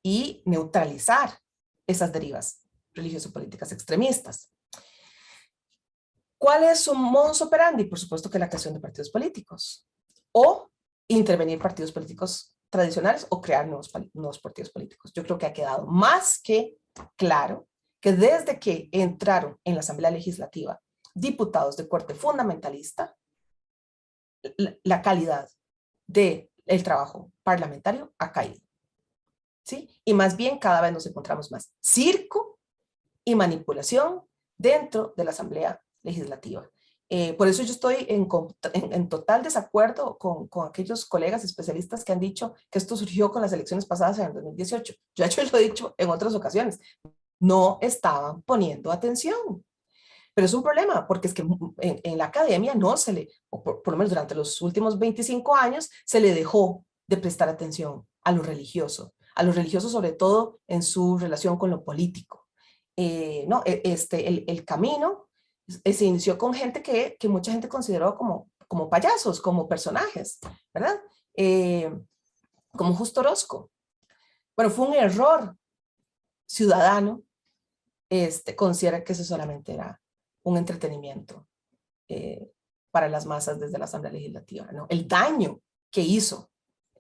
y neutralizar esas derivas religioso-políticas extremistas. ¿Cuál es su modus operandi? Por supuesto que la creación de partidos políticos o intervenir partidos políticos tradicionales o crear nuevos partidos políticos. Yo creo que ha quedado más que claro que desde que entraron en la Asamblea Legislativa diputados de corte fundamentalista, la calidad del trabajo parlamentario ha caído. ¿Sí? Y más bien cada vez nos encontramos más circo y manipulación dentro de la Asamblea Legislativa. Por eso yo estoy en total desacuerdo con aquellos colegas especialistas que han dicho que esto surgió con las elecciones pasadas en el 2018. Yo lo he dicho en otras ocasiones. No estaban poniendo atención. Pero es un problema, porque es que en la academia no se le, o por lo menos durante los últimos 25 años, se le dejó de prestar atención a lo religioso sobre todo en su relación con lo político. No, el camino se inició con gente que mucha gente consideró como payasos, como personajes, ¿verdad? Como Justo Orozco. Bueno, fue un error ciudadano considerar que eso solamente era un entretenimiento para las masas desde la Asamblea Legislativa, ¿no? El daño que hizo,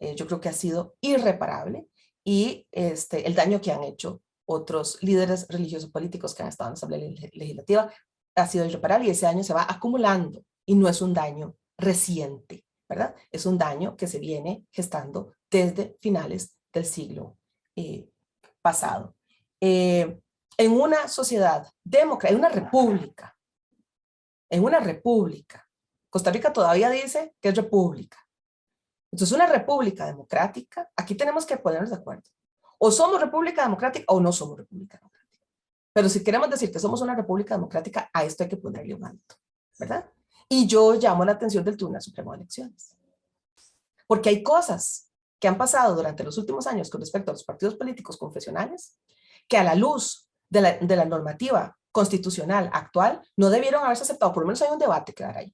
yo creo que ha sido irreparable, y el daño que han hecho otros líderes religiosos políticos que han estado en la Asamblea Legislativa ha sido irreparable, y ese daño se va acumulando, y no es un daño reciente, ¿verdad? Es un daño que se viene gestando desde finales del siglo pasado. En una sociedad democrática, en una república, Costa Rica todavía dice que es república. Entonces, una república democrática, aquí tenemos que ponernos de acuerdo. O somos república democrática o no somos república democrática. Pero si queremos decir que somos una república democrática, a esto hay que ponerle un alto, ¿verdad? Y yo llamo la atención del Tribunal Supremo de Elecciones. Porque hay cosas que han pasado durante los últimos años con respecto a los partidos políticos confesionales, que a la luz de la normativa constitucional actual no debieron haberse aceptado. Por lo menos hay un debate que dar ahí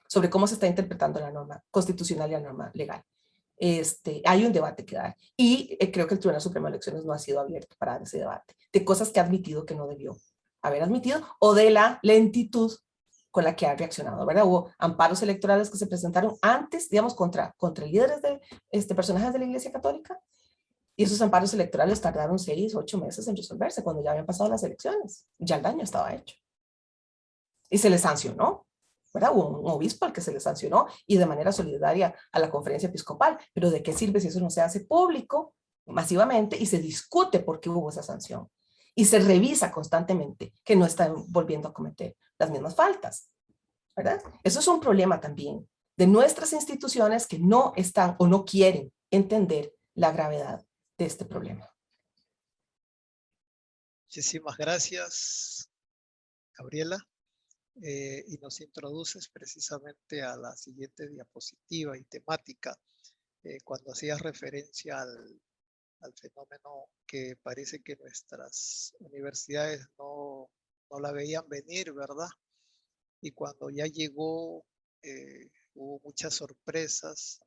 sobre cómo se está interpretando la norma constitucional y la norma legal. Hay un debate que dar, y creo que el Tribunal Supremo de Elecciones no ha sido abierto para ese debate, de cosas que ha admitido que no debió haber admitido, o de la lentitud con la que ha reaccionado, ¿verdad? Hubo amparos electorales que se presentaron antes, digamos, contra líderes de personajes de la Iglesia Católica, y esos amparos electorales tardaron 6 o 8 meses en resolverse cuando ya habían pasado las elecciones. Ya el daño estaba hecho. Y se les sancionó, ¿verdad? Hubo un obispo al que se le sancionó, y de manera solidaria a la conferencia episcopal. Pero ¿de qué sirve si eso no se hace público masivamente y se discute por qué hubo esa sanción? Y se revisa constantemente que no están volviendo a cometer las mismas faltas, ¿verdad? Eso es un problema también de nuestras instituciones, que no están o no quieren entender la gravedad de este problema. Muchísimas gracias, Gabriela. Y nos introduces precisamente a la siguiente diapositiva y temática, cuando hacías referencia al fenómeno que parece que nuestras universidades no la veían venir, ¿verdad? Y cuando ya llegó, hubo muchas sorpresas.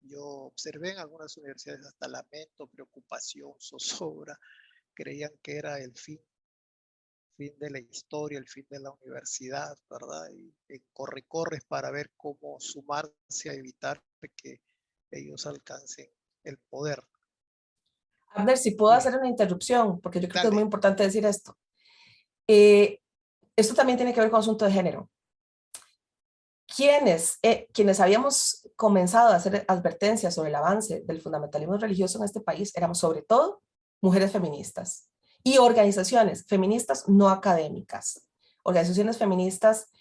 Yo observé en algunas universidades hasta lamento, preocupación, zozobra. Creían que era el fin de la historia, el fin de la universidad, ¿verdad? Y corres para ver cómo sumarse a evitar que ellos alcancen el poder. Abner, si puedo hacer una interrupción, porque yo creo que es muy importante decir esto. Esto también tiene que ver con asunto de género. Quienes habíamos comenzado a hacer advertencias sobre el avance del fundamentalismo religioso en este país éramos sobre todo mujeres feministas y organizaciones feministas no académicas, organizaciones feministas,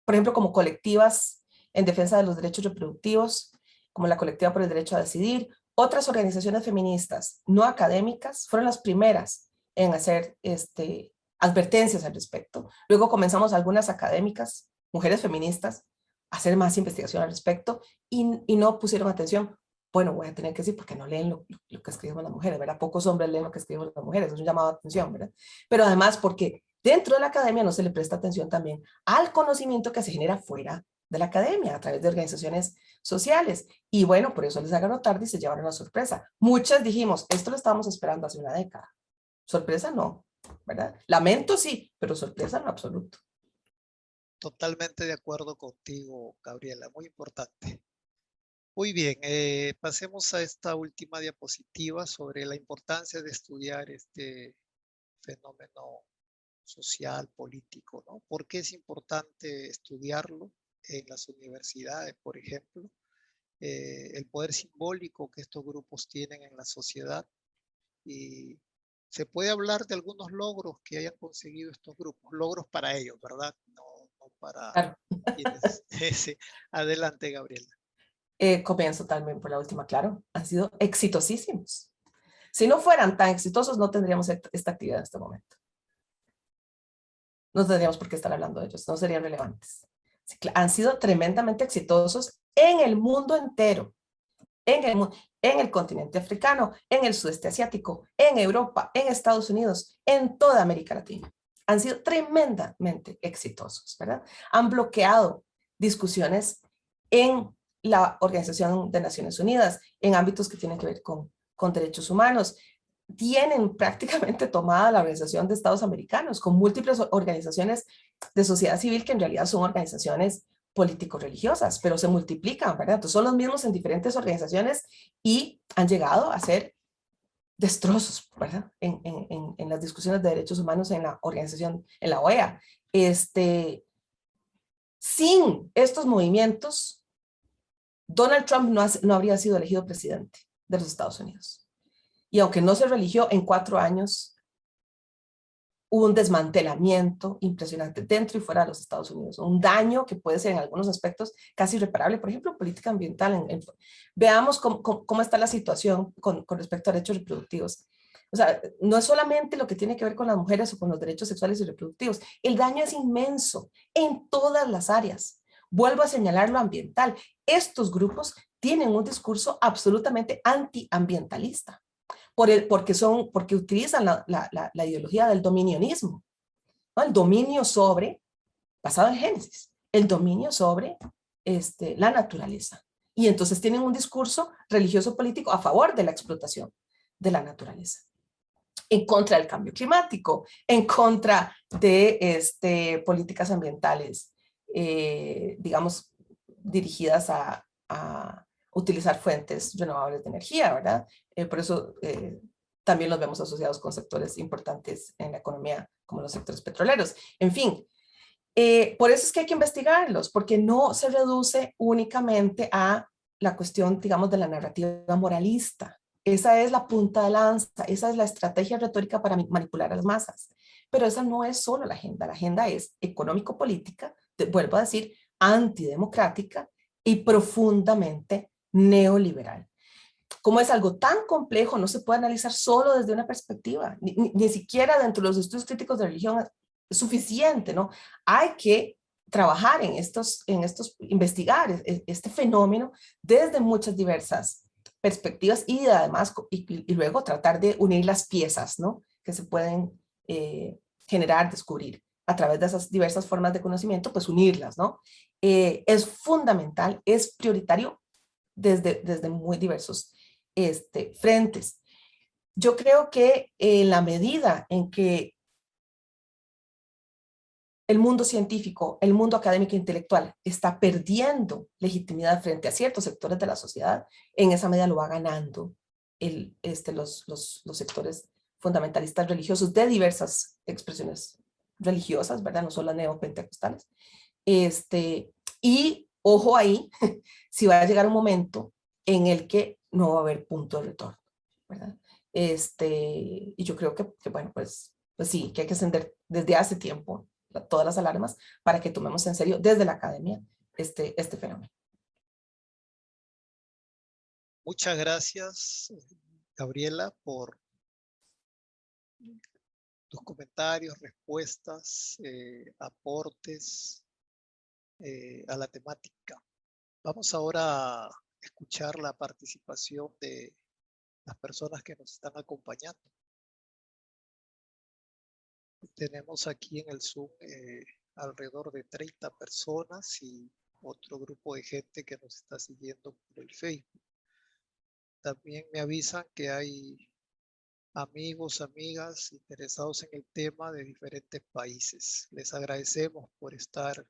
por ejemplo, como colectivas en defensa de los derechos reproductivos, como la Colectiva por el Derecho a Decidir. Otras organizaciones feministas no académicas fueron las primeras en hacer advertencias al respecto. Luego comenzamos algunas académicas, mujeres feministas, a hacer más investigación al respecto, y no pusieron atención Bueno, voy a tener que decir porque no leen lo que escribimos las mujeres, ¿verdad? Pocos hombres leen lo que escribimos las mujeres, es un llamado de atención, ¿verdad? Pero además porque dentro de la academia no se le presta atención también al conocimiento que se genera fuera de la academia, a través de organizaciones sociales. Y bueno, por eso les hagan tarde y se llevaron la sorpresa. Muchas dijimos, esto lo estábamos esperando hace una década. Sorpresa no, ¿verdad? Lamento sí, pero sorpresa en absoluto. Totalmente de acuerdo contigo, Gabriela, muy importante. Muy bien, pasemos a esta última diapositiva sobre la importancia de estudiar este fenómeno social, político, ¿no? ¿Por qué es importante estudiarlo en las universidades, por ejemplo? El poder simbólico que estos grupos tienen en la sociedad, y se puede hablar de algunos logros que hayan conseguido estos grupos, logros para ellos, ¿verdad? No, no para Claro. quienes... Adelante, Gabriela. Comienzo también por la última, claro, han sido exitosísimos. Si no fueran tan exitosos, no tendríamos esta actividad en este momento. No tendríamos por qué estar hablando de ellos, no serían relevantes. Han sido tremendamente exitosos en el mundo entero, en el continente africano, en el sudeste asiático, en Europa, en Estados Unidos, en toda América Latina. Han sido tremendamente exitosos, ¿verdad? Han bloqueado discusiones en la Organización de Naciones Unidas, en ámbitos que tienen que ver con derechos humanos. Tienen prácticamente tomada la Organización de Estados Americanos, con múltiples organizaciones de sociedad civil que en realidad son organizaciones político-religiosas, pero se multiplican, ¿verdad? Entonces son los mismos en diferentes organizaciones y han llegado a ser destrozos, ¿verdad? En las discusiones de derechos humanos en la organización, en la OEA. Sin estos movimientos, Donald Trump no habría sido elegido presidente de los Estados Unidos. Y aunque no se religió en 4 años, hubo un desmantelamiento impresionante dentro y fuera de los Estados Unidos, un daño que puede ser en algunos aspectos casi irreparable, por ejemplo, política ambiental. Veamos cómo está la situación con respecto a derechos reproductivos. O sea, no es solamente lo que tiene que ver con las mujeres o con los derechos sexuales y reproductivos, el daño es inmenso en todas las áreas. Vuelvo a señalar lo ambiental. Estos grupos tienen un discurso absolutamente antiambientalista. Porque utilizan la ideología del dominionismo, ¿no? El dominio sobre, basado en Génesis, el dominio sobre la naturaleza. Y entonces tienen un discurso religioso político a favor de la explotación de la naturaleza, en contra del cambio climático, en contra de políticas ambientales, digamos, dirigidas a utilizar fuentes renovables de energía, ¿verdad? Por eso también los vemos asociados con sectores importantes en la economía, como los sectores petroleros. En fin, por eso es que hay que investigarlos, porque no se reduce únicamente a la cuestión, digamos, de la narrativa moralista. Esa es la punta de lanza, esa es la estrategia retórica para manipular a las masas. Pero esa no es solo la agenda es económico-política, vuelvo a decir, antidemocrática y profundamente neoliberal. Como es algo tan complejo, no se puede analizar solo desde una perspectiva, ni siquiera dentro de los estudios críticos de religión es suficiente, ¿no? Hay que trabajar en investigar este fenómeno desde muchas diversas perspectivas y además, y luego tratar de unir las piezas, ¿no? Que se pueden generar, descubrir a través de esas diversas formas de conocimiento, pues unirlas, ¿no? Es fundamental, es prioritario desde muy diversos frentes. Yo creo que en la medida en que el mundo científico, el mundo académico e intelectual está perdiendo legitimidad frente a ciertos sectores de la sociedad, en esa medida lo va ganando los sectores fundamentalistas religiosos de diversas expresiones religiosas, ¿verdad? No solo neopentecostales. Y ojo ahí, si va a llegar un momento en el que no va a haber punto de retorno, ¿verdad? Y yo creo que bueno, pues sí, que hay que encender desde hace tiempo todas las alarmas para que tomemos en serio desde la academia este fenómeno. Muchas gracias, Gabriela, por tus comentarios, respuestas, aportes a la temática. Vamos ahora escuchar la participación de las personas que nos están acompañando. Tenemos aquí en el Zoom alrededor de 30 personas y otro grupo de gente que nos está siguiendo por el Facebook. También me avisan que hay amigos, amigas interesados en el tema de diferentes países. Les agradecemos por estar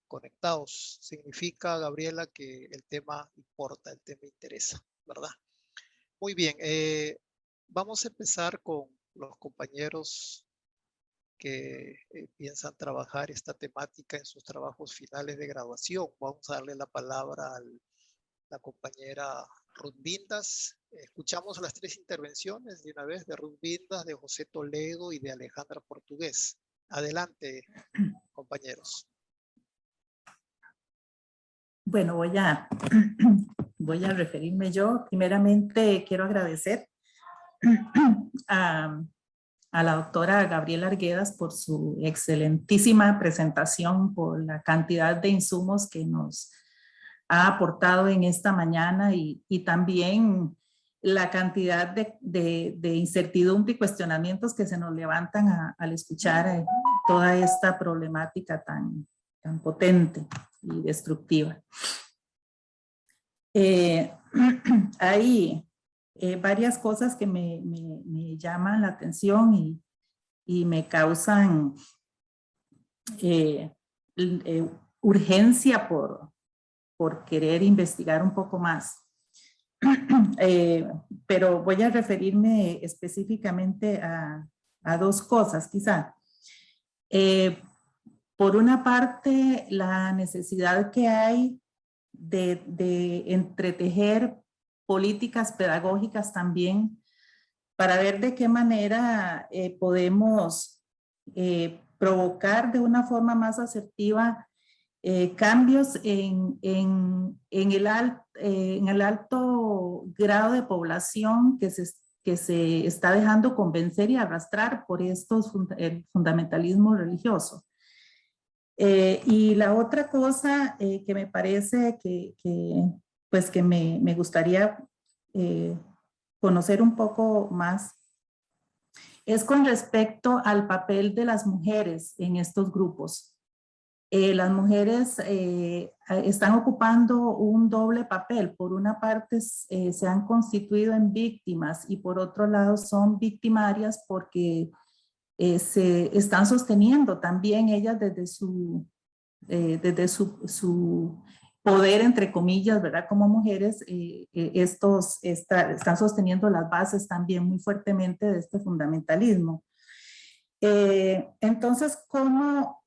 conectados. Significa, Gabriela, que el tema importa, el tema interesa, ¿verdad? Muy bien, vamos a empezar con los compañeros que piensan trabajar esta temática en sus trabajos finales de graduación. Vamos a darle la palabra a la compañera Ruth Vindas. Escuchamos las 3 intervenciones de una vez de Ruth Vindas, de José Toledo y de Alejandra Portugués. Adelante, compañeros. Bueno, voy a referirme yo. Primeramente, quiero agradecer a la doctora Gabriela Arguedas por su excelentísima presentación, por la cantidad de insumos que nos ha aportado en esta mañana y también la cantidad de incertidumbre y cuestionamientos que se nos levantan al escuchar toda esta problemática tan potente y destructiva. Hay varias cosas que me llaman la atención y me causan urgencia por querer investigar un poco más. Pero voy a referirme específicamente a 2 cosas, quizá. Por una parte, la necesidad que hay de entretejer políticas pedagógicas también para ver de qué manera podemos provocar de una forma más asertiva cambios en el alto grado de población que se está dejando convencer y arrastrar por el fundamentalismo religioso. Y la otra cosa que me parece que me gustaría conocer un poco más es con respecto al papel de las mujeres en estos grupos. Las mujeres están ocupando un doble papel. Por una parte se han constituido en víctimas y por otro lado son victimarias porque se están sosteniendo también ellas desde su poder, entre comillas, ¿verdad? Como mujeres, están sosteniendo las bases también muy fuertemente de este fundamentalismo. Entonces, ¿cómo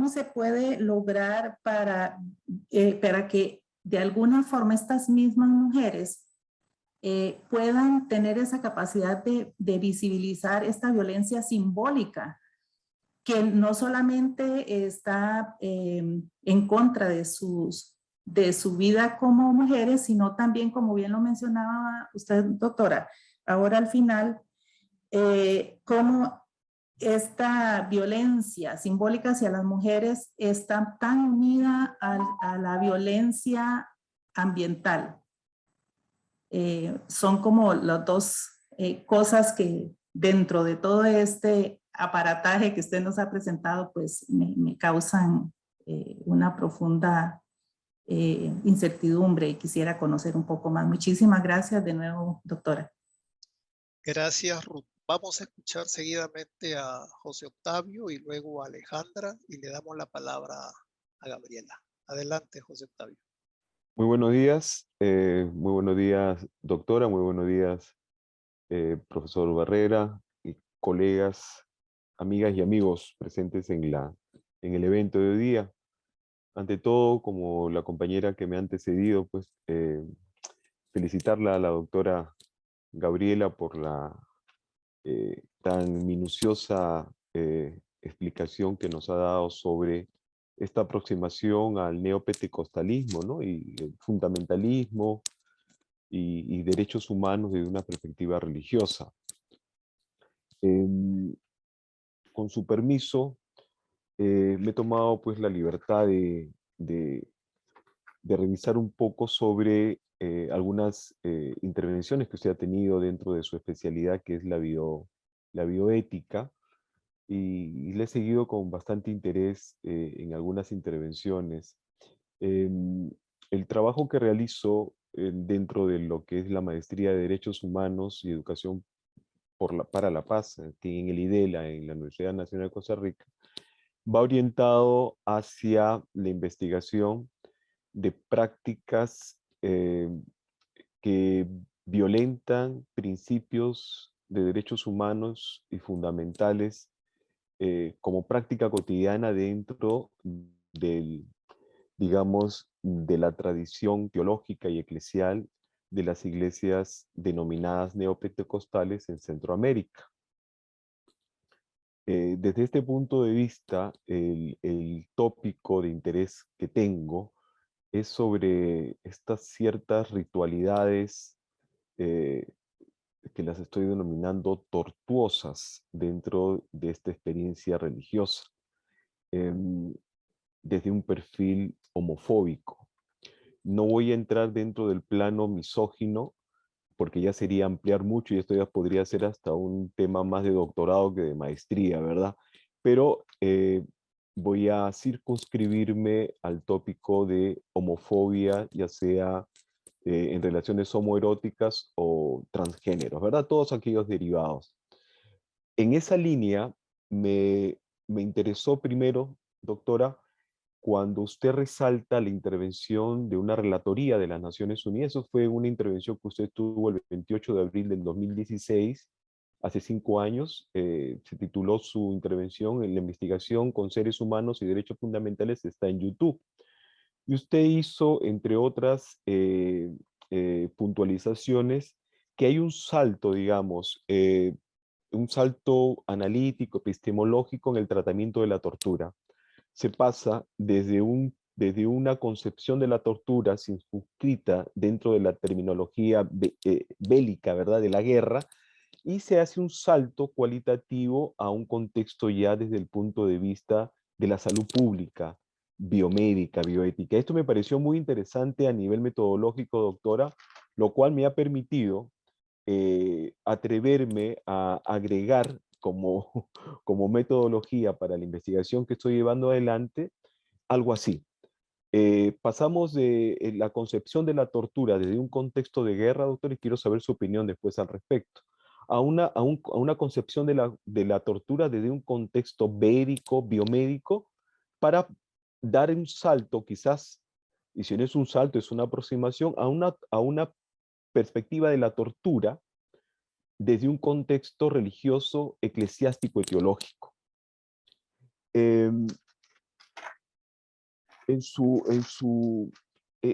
se puede lograr para que de alguna forma estas mismas mujeres puedan tener esa capacidad de visibilizar esta violencia simbólica que no solamente está en contra de su vida como mujeres, sino también, como bien lo mencionaba usted, doctora, ahora al final, cómo esta violencia simbólica hacia las mujeres está tan unida a la violencia ambiental. Son como las 2 cosas que dentro de todo este aparataje que usted nos ha presentado, pues me causan una profunda incertidumbre y quisiera conocer un poco más. Muchísimas gracias de nuevo, doctora. Gracias, Ruth. Vamos a escuchar seguidamente a José Octavio y luego a Alejandra y le damos la palabra a Gabriela. Adelante, José Octavio. Muy buenos días, doctora, muy buenos días, profesor Barrera y colegas, amigas y amigos presentes en el evento de hoy día. Ante todo, como la compañera que me ha antecedido, pues felicitarla a la doctora Gabriela por la tan minuciosa explicación que nos ha dado sobre esta aproximación al neopentecostalismo, ¿no? Y el fundamentalismo y derechos humanos desde una perspectiva religiosa. Con su permiso, me he tomado pues la libertad de de revisar un poco sobre algunas intervenciones que usted ha tenido dentro de su especialidad, que es la bioética, y le he seguido con bastante interés en algunas intervenciones. El trabajo que realizo dentro de lo que es la maestría de Derechos Humanos y Educación para la Paz, aquí en el IDELA, en la Universidad Nacional de Costa Rica, va orientado hacia la investigación de prácticas que violentan principios de derechos humanos y fundamentales como práctica cotidiana dentro del, digamos, de la tradición teológica y eclesial de las iglesias denominadas neopentecostales en Centroamérica. Desde este punto de vista, el tópico de interés que tengo es sobre estas ciertas ritualidades que las estoy denominando tortuosas dentro de esta experiencia religiosa, desde un perfil homofóbico. No voy a entrar dentro del plano misógino, porque ya sería ampliar mucho y esto ya podría ser hasta un tema más de doctorado que de maestría, ¿verdad? Pero voy a circunscribirme al tópico de homofobia, ya sea en relaciones homoeróticas o transgéneros, ¿verdad? Todos aquellos derivados. En esa línea me interesó primero, doctora, cuando usted resalta la intervención de una relatoría de las Naciones Unidas. Eso fue una intervención que usted tuvo el 28 de abril del 2016, hace 5 años. Se tituló su intervención en la investigación con seres humanos y derechos fundamentales, está en YouTube. Y usted hizo, entre otras puntualizaciones, que hay un salto, digamos, un salto analítico, epistemológico en el tratamiento de la tortura. Se pasa desde una concepción de la tortura circunscrita dentro de la terminología bélica, ¿verdad?, de la guerra, y se hace un salto cualitativo a un contexto ya desde el punto de vista de la salud pública, biomédica, bioética. Esto me pareció muy interesante a nivel metodológico, doctora, lo cual me ha permitido atreverme a agregar como, como metodología para la investigación que estoy llevando adelante algo así. Pasamos de la concepción de la tortura desde un contexto de guerra, doctor, y quiero saber su opinión después al respecto, a una concepción de la tortura desde un contexto bélico, biomédico, para dar un salto quizás, y si no es un salto, es una aproximación a una perspectiva de la tortura desde un contexto religioso, eclesiástico y teológico.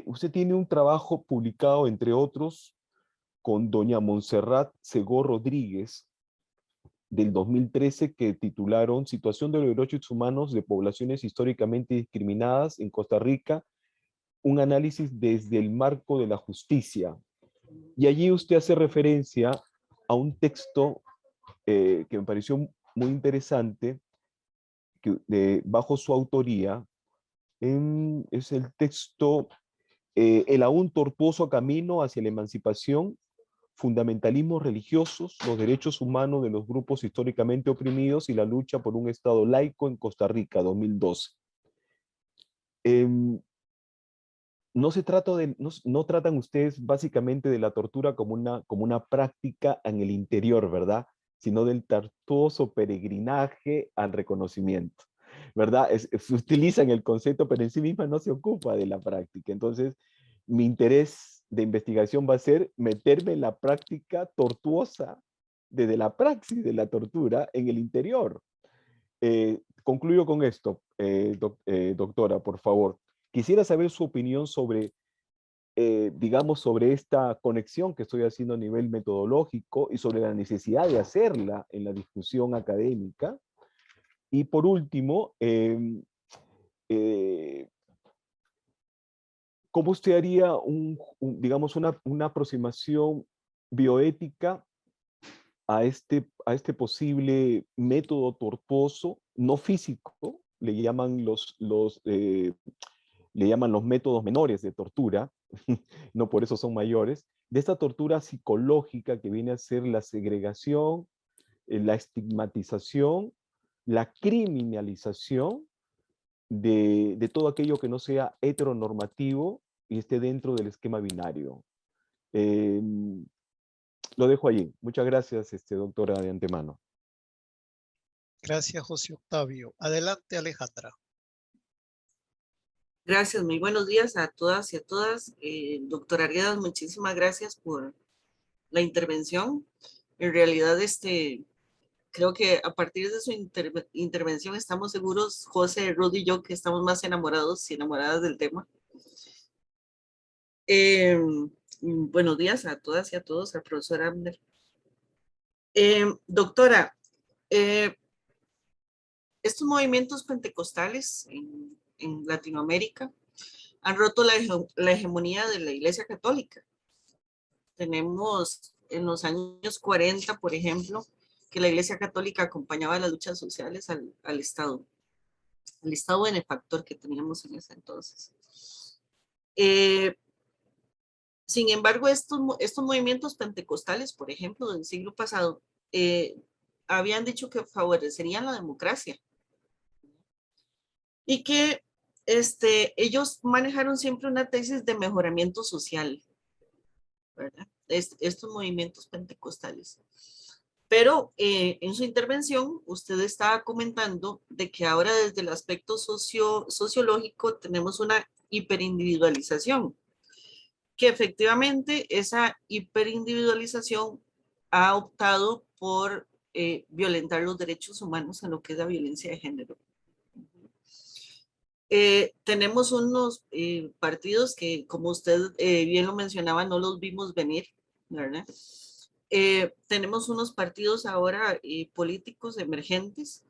Usted tiene un trabajo publicado, entre otros, con doña Montserrat Segó Rodríguez, del 2013, que titularon Situación de los derechos humanos de poblaciones históricamente discriminadas en Costa Rica, un análisis desde el marco de la justicia. Y allí usted hace referencia a un texto que me pareció muy interesante, bajo su autoría, es el texto El aún tortuoso camino hacia la emancipación, fundamentalismos religiosos, los derechos humanos de los grupos históricamente oprimidos y la lucha por un Estado laico en Costa Rica, 2012. No tratan ustedes básicamente de la tortura como una práctica en el interior, ¿verdad?, sino del tortuoso peregrinaje al reconocimiento, ¿verdad? Utilizan el concepto, pero en sí misma no se ocupa de la práctica. Entonces, mi interés de investigación va a ser meterme en la práctica tortuosa desde la praxis de la tortura en el interior. Concluyo con esto, doctora, por favor. Quisiera saber su opinión sobre, digamos, sobre esta conexión que estoy haciendo a nivel metodológico y sobre la necesidad de hacerla en la discusión académica. Y por último, ¿cómo usted haría digamos, una aproximación bioética a este posible método tortuoso, no físico? Le llaman le llaman los métodos menores de tortura, no por eso son mayores, de esta tortura psicológica que viene a ser la segregación, la estigmatización, la criminalización de todo aquello que no sea heteronormativo y esté dentro del esquema binario. Lo dejo allí. Muchas gracias, doctora, de antemano. Gracias, José Octavio. Adelante, Alejandra. Gracias, muy buenos días a todas y a todas. Doctora Arguedas, muchísimas gracias por la intervención. En realidad, creo que a partir de su intervención estamos seguros, José, Rudy y yo, que estamos más enamorados y enamoradas del tema. Buenos días a todas y a todos, al profesor Abner. Doctora, estos movimientos pentecostales en Latinoamérica han roto la hegemonía de la Iglesia Católica. Tenemos en los años 40, por ejemplo, que la Iglesia Católica acompañaba las luchas sociales al Estado benefactor que teníamos en ese entonces. Sin embargo, estos movimientos pentecostales, por ejemplo, del siglo pasado, habían dicho que favorecerían la democracia y que ellos manejaron siempre una tesis de mejoramiento social, ¿verdad? Estos movimientos pentecostales. Pero en su intervención, usted estaba comentando de que ahora desde el aspecto sociológico tenemos una hiperindividualización, que efectivamente esa hiperindividualización ha optado por violentar los derechos humanos en lo que es la violencia de género. Tenemos unos partidos que, como usted bien lo mencionaba, no los vimos venir, ¿verdad? Tenemos unos partidos ahora políticos emergentes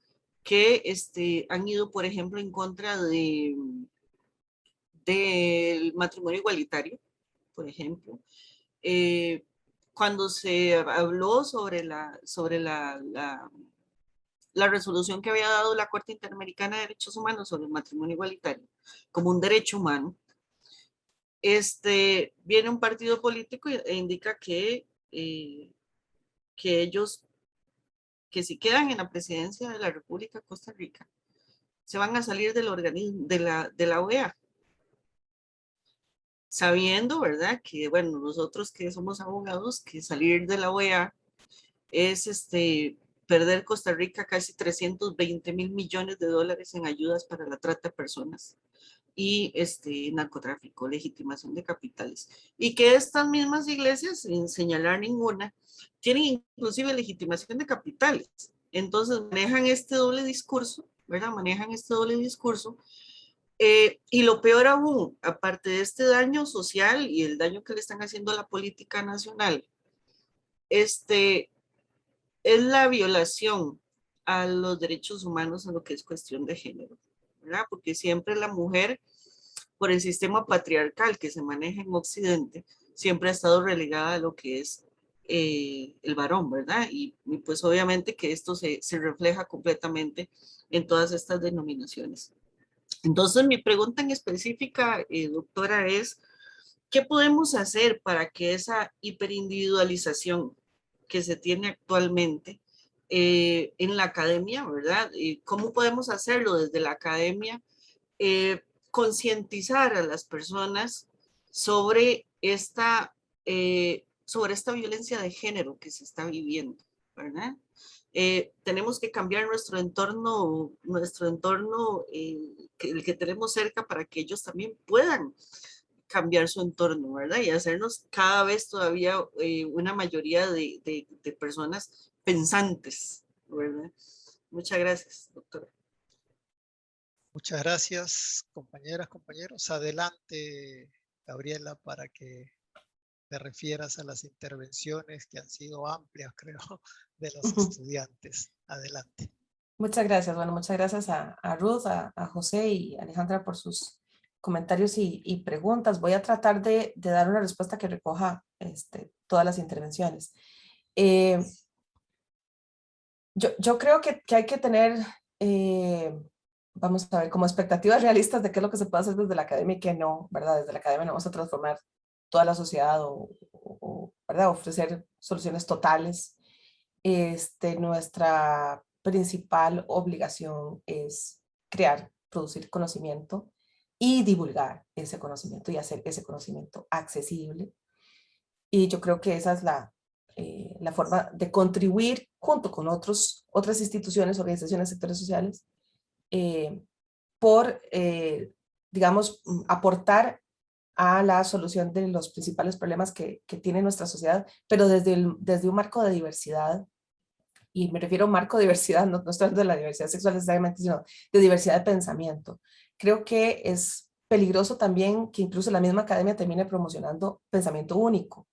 que han ido, por ejemplo, en contra del matrimonio igualitario, por ejemplo. Cuando se habló sobre la resolución que había dado la Corte Interamericana de Derechos Humanos sobre el matrimonio igualitario como un derecho humano, viene un partido político e indica que ellos, que si quedan en la presidencia de la República de Costa Rica, se van a salir del organismo de la OEA. Sabiendo, ¿verdad? Que, bueno, nosotros que somos abogados, que salir de la OEA es perder Costa Rica casi 320 millones de dólares en ayudas para la trata de personas y narcotráfico, legitimación de capitales. Y que estas mismas iglesias, sin señalar ninguna, tienen inclusive legitimación de capitales. Entonces manejan este doble discurso, ¿verdad? Manejan este doble discurso. Y lo peor aún, aparte de este daño social y el daño que le están haciendo a la política nacional, es la violación a los derechos humanos en lo que es cuestión de género, ¿verdad? Porque siempre la mujer, por el sistema patriarcal que se maneja en Occidente, siempre ha estado relegada a lo que es el varón, ¿verdad? Y pues obviamente que esto se refleja completamente en todas estas denominaciones. Entonces, mi pregunta en específica, doctora, es, ¿qué podemos hacer para que esa hiperindividualización que se tiene actualmente en la academia, ¿verdad? ¿Cómo podemos hacerlo desde la academia? Concientizar a las personas sobre esta violencia de género que se está viviendo, ¿verdad? Tenemos que cambiar nuestro entorno, el que tenemos cerca, para que ellos también puedan cambiar su entorno, ¿verdad? Y hacernos cada vez todavía una mayoría de personas pensantes, ¿verdad? Muchas gracias, doctora. Muchas gracias, compañeras, compañeros. Adelante, Gabriela, para que te refieras a las intervenciones que han sido amplias, creo, de los estudiantes. Adelante. Muchas gracias. Bueno, muchas gracias a Ruth, a José y Alejandra por sus comentarios y preguntas. Voy a tratar de dar una respuesta que recoja todas las intervenciones. Yo creo que hay que tener vamos a ver, como expectativas realistas de qué es lo que se puede hacer desde la academia y qué no, ¿verdad? Desde la academia no vamos a transformar toda la sociedad ¿verdad? Ofrecer soluciones totales. Nuestra principal obligación es crear, producir conocimiento y divulgar ese conocimiento y hacer ese conocimiento accesible. Y yo creo que esa es la forma de contribuir junto con otras instituciones, organizaciones, sectores sociales, digamos, aportar a la solución de los principales problemas que tiene nuestra sociedad, pero desde un marco de diversidad, y me refiero a un marco de diversidad, no estoy hablando de la diversidad sexual necesariamente, sino de diversidad de pensamiento. Creo que es peligroso también que incluso la misma academia termine promocionando pensamiento único.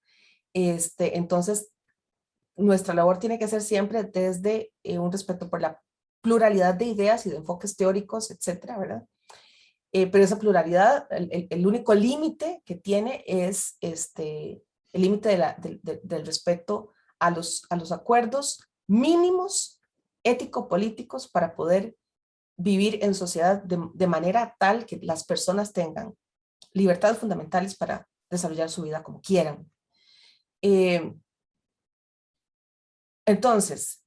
Entonces, nuestra labor tiene que ser siempre desde un respeto por la pluralidad de ideas y de enfoques teóricos, etcétera, ¿verdad? Pero esa pluralidad, el único límite que tiene es el límite del respeto a los acuerdos mínimos ético-políticos para poder vivir en sociedad de manera tal que las personas tengan libertades fundamentales para desarrollar su vida como quieran. Entonces,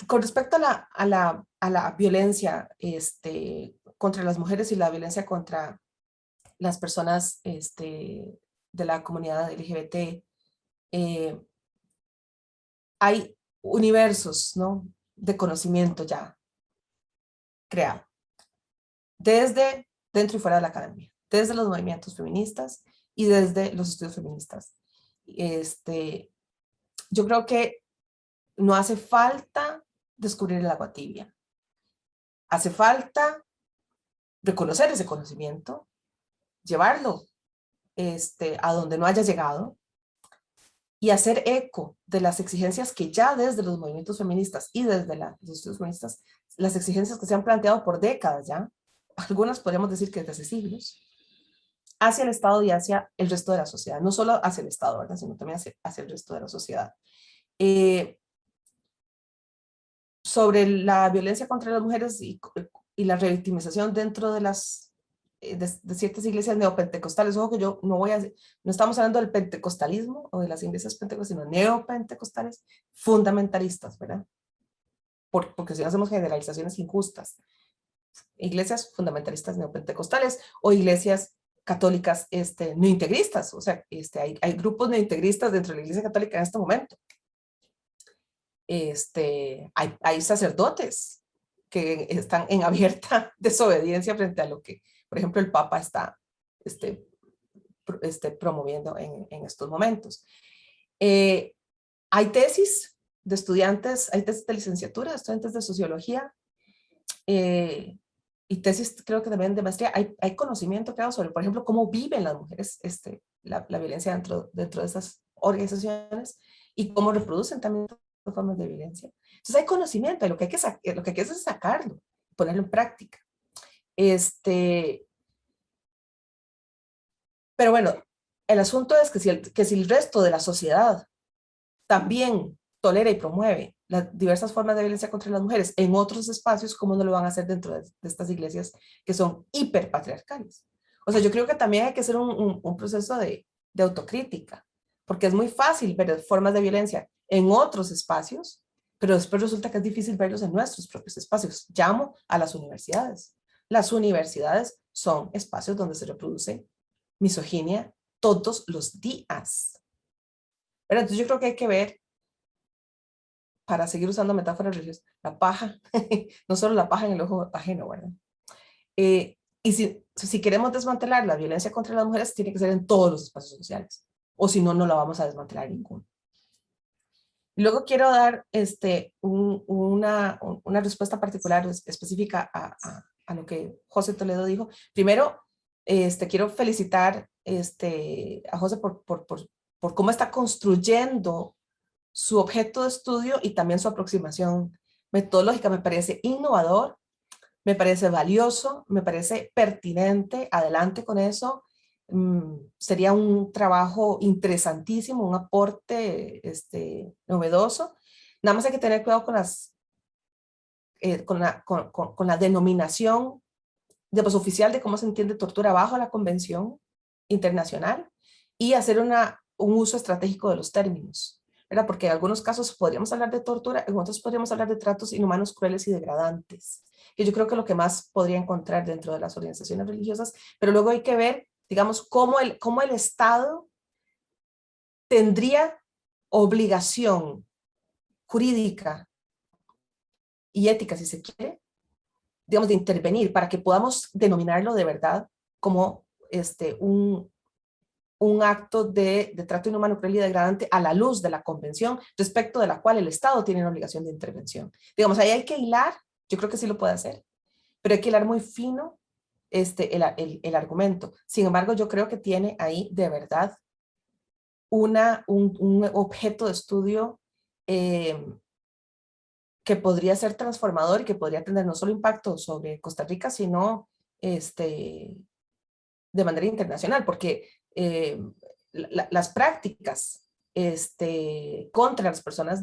con respecto a la violencia contra las mujeres y la violencia contra las personas de la comunidad LGBT, hay universos, ¿no?, de conocimiento ya creado, desde dentro y fuera de la academia, desde los movimientos feministas y desde los estudios feministas. Yo creo que no hace falta descubrir el agua tibia. Hace falta reconocer ese conocimiento, llevarlo a donde no haya llegado y hacer eco de las exigencias que ya desde los movimientos feministas y desde los estudios feministas, las exigencias que se han planteado por décadas ya, algunas podríamos decir que desde hace siglos, hacia el Estado y hacia el resto de la sociedad, no solo hacia el Estado, ¿verdad?, sino también hacia el resto de la sociedad. Sobre la violencia contra las mujeres y la revictimización dentro de ciertas iglesias neopentecostales. Ojo que yo no estamos hablando del pentecostalismo o de las iglesias pentecostales, sino neopentecostales fundamentalistas, ¿verdad? Porque si no hacemos generalizaciones injustas. Iglesias fundamentalistas neopentecostales o iglesias católicas neointegristas. O sea, hay grupos neointegristas dentro de la iglesia católica en este momento. Hay sacerdotes que están en abierta desobediencia frente a lo que, por ejemplo, el Papa está promoviendo en estos momentos. Hay tesis de estudiantes, hay tesis de licenciatura, estudiantes de sociología, y tesis creo que también de maestría. Hay conocimiento creado sobre, por ejemplo, cómo viven las mujeres la violencia dentro de esas organizaciones y cómo reproducen también formas de violencia. Entonces hay conocimiento, lo que hay que hacer es sacarlo, ponerlo en práctica. Pero bueno, el asunto es que si el resto de la sociedad también tolera y promueve las diversas formas de violencia contra las mujeres en otros espacios, ¿cómo no lo van a hacer dentro de estas iglesias que son hiperpatriarcales? O sea, yo creo que también hay que hacer un proceso de autocrítica, porque es muy fácil ver formas de violencia en otros espacios, pero después resulta que es difícil verlos en nuestros propios espacios. Llamo a las universidades. Las universidades son espacios donde se reproduce misoginia todos los días. Pero entonces yo creo que hay que ver, para seguir usando metáforas religiosas, la paja, no solo la paja en el ojo ajeno, ¿verdad? Y si queremos desmantelar la violencia contra las mujeres, tiene que ser en todos los espacios sociales, o si no, no la vamos a desmantelar ninguno. Y luego quiero dar una respuesta particular, específica a lo que José Toledo dijo. Primero, quiero felicitar a José por cómo está construyendo su objeto de estudio y también su aproximación metodológica. Me parece innovador, me parece valioso, me parece pertinente. Adelante con eso. Sería un trabajo interesantísimo, un aporte novedoso. Nada más hay que tener cuidado con las con la denominación digamos, oficial de cómo se entiende tortura bajo la Convención Internacional y hacer un uso estratégico de los términos, ¿verdad? Porque en algunos casos podríamos hablar de tortura, en otros podríamos hablar de tratos inhumanos, crueles y degradantes, que yo creo que es lo que más podría encontrar dentro de las organizaciones religiosas, pero luego hay que ver, digamos, cómo el Estado tendría obligación jurídica y ética, si se quiere, digamos, de intervenir para que podamos denominarlo de verdad como un acto de trato inhumano, cruel y degradante a la luz de la convención, respecto de la cual el Estado tiene una obligación de intervención. Digamos, ahí hay que hilar, yo creo que sí lo puede hacer, pero hay que hilar muy fino el argumento. Sin embargo, yo creo que tiene ahí de verdad un objeto de estudio que podría ser transformador y que podría tener no solo impacto sobre Costa Rica, sino de manera internacional, porque las prácticas contra las personas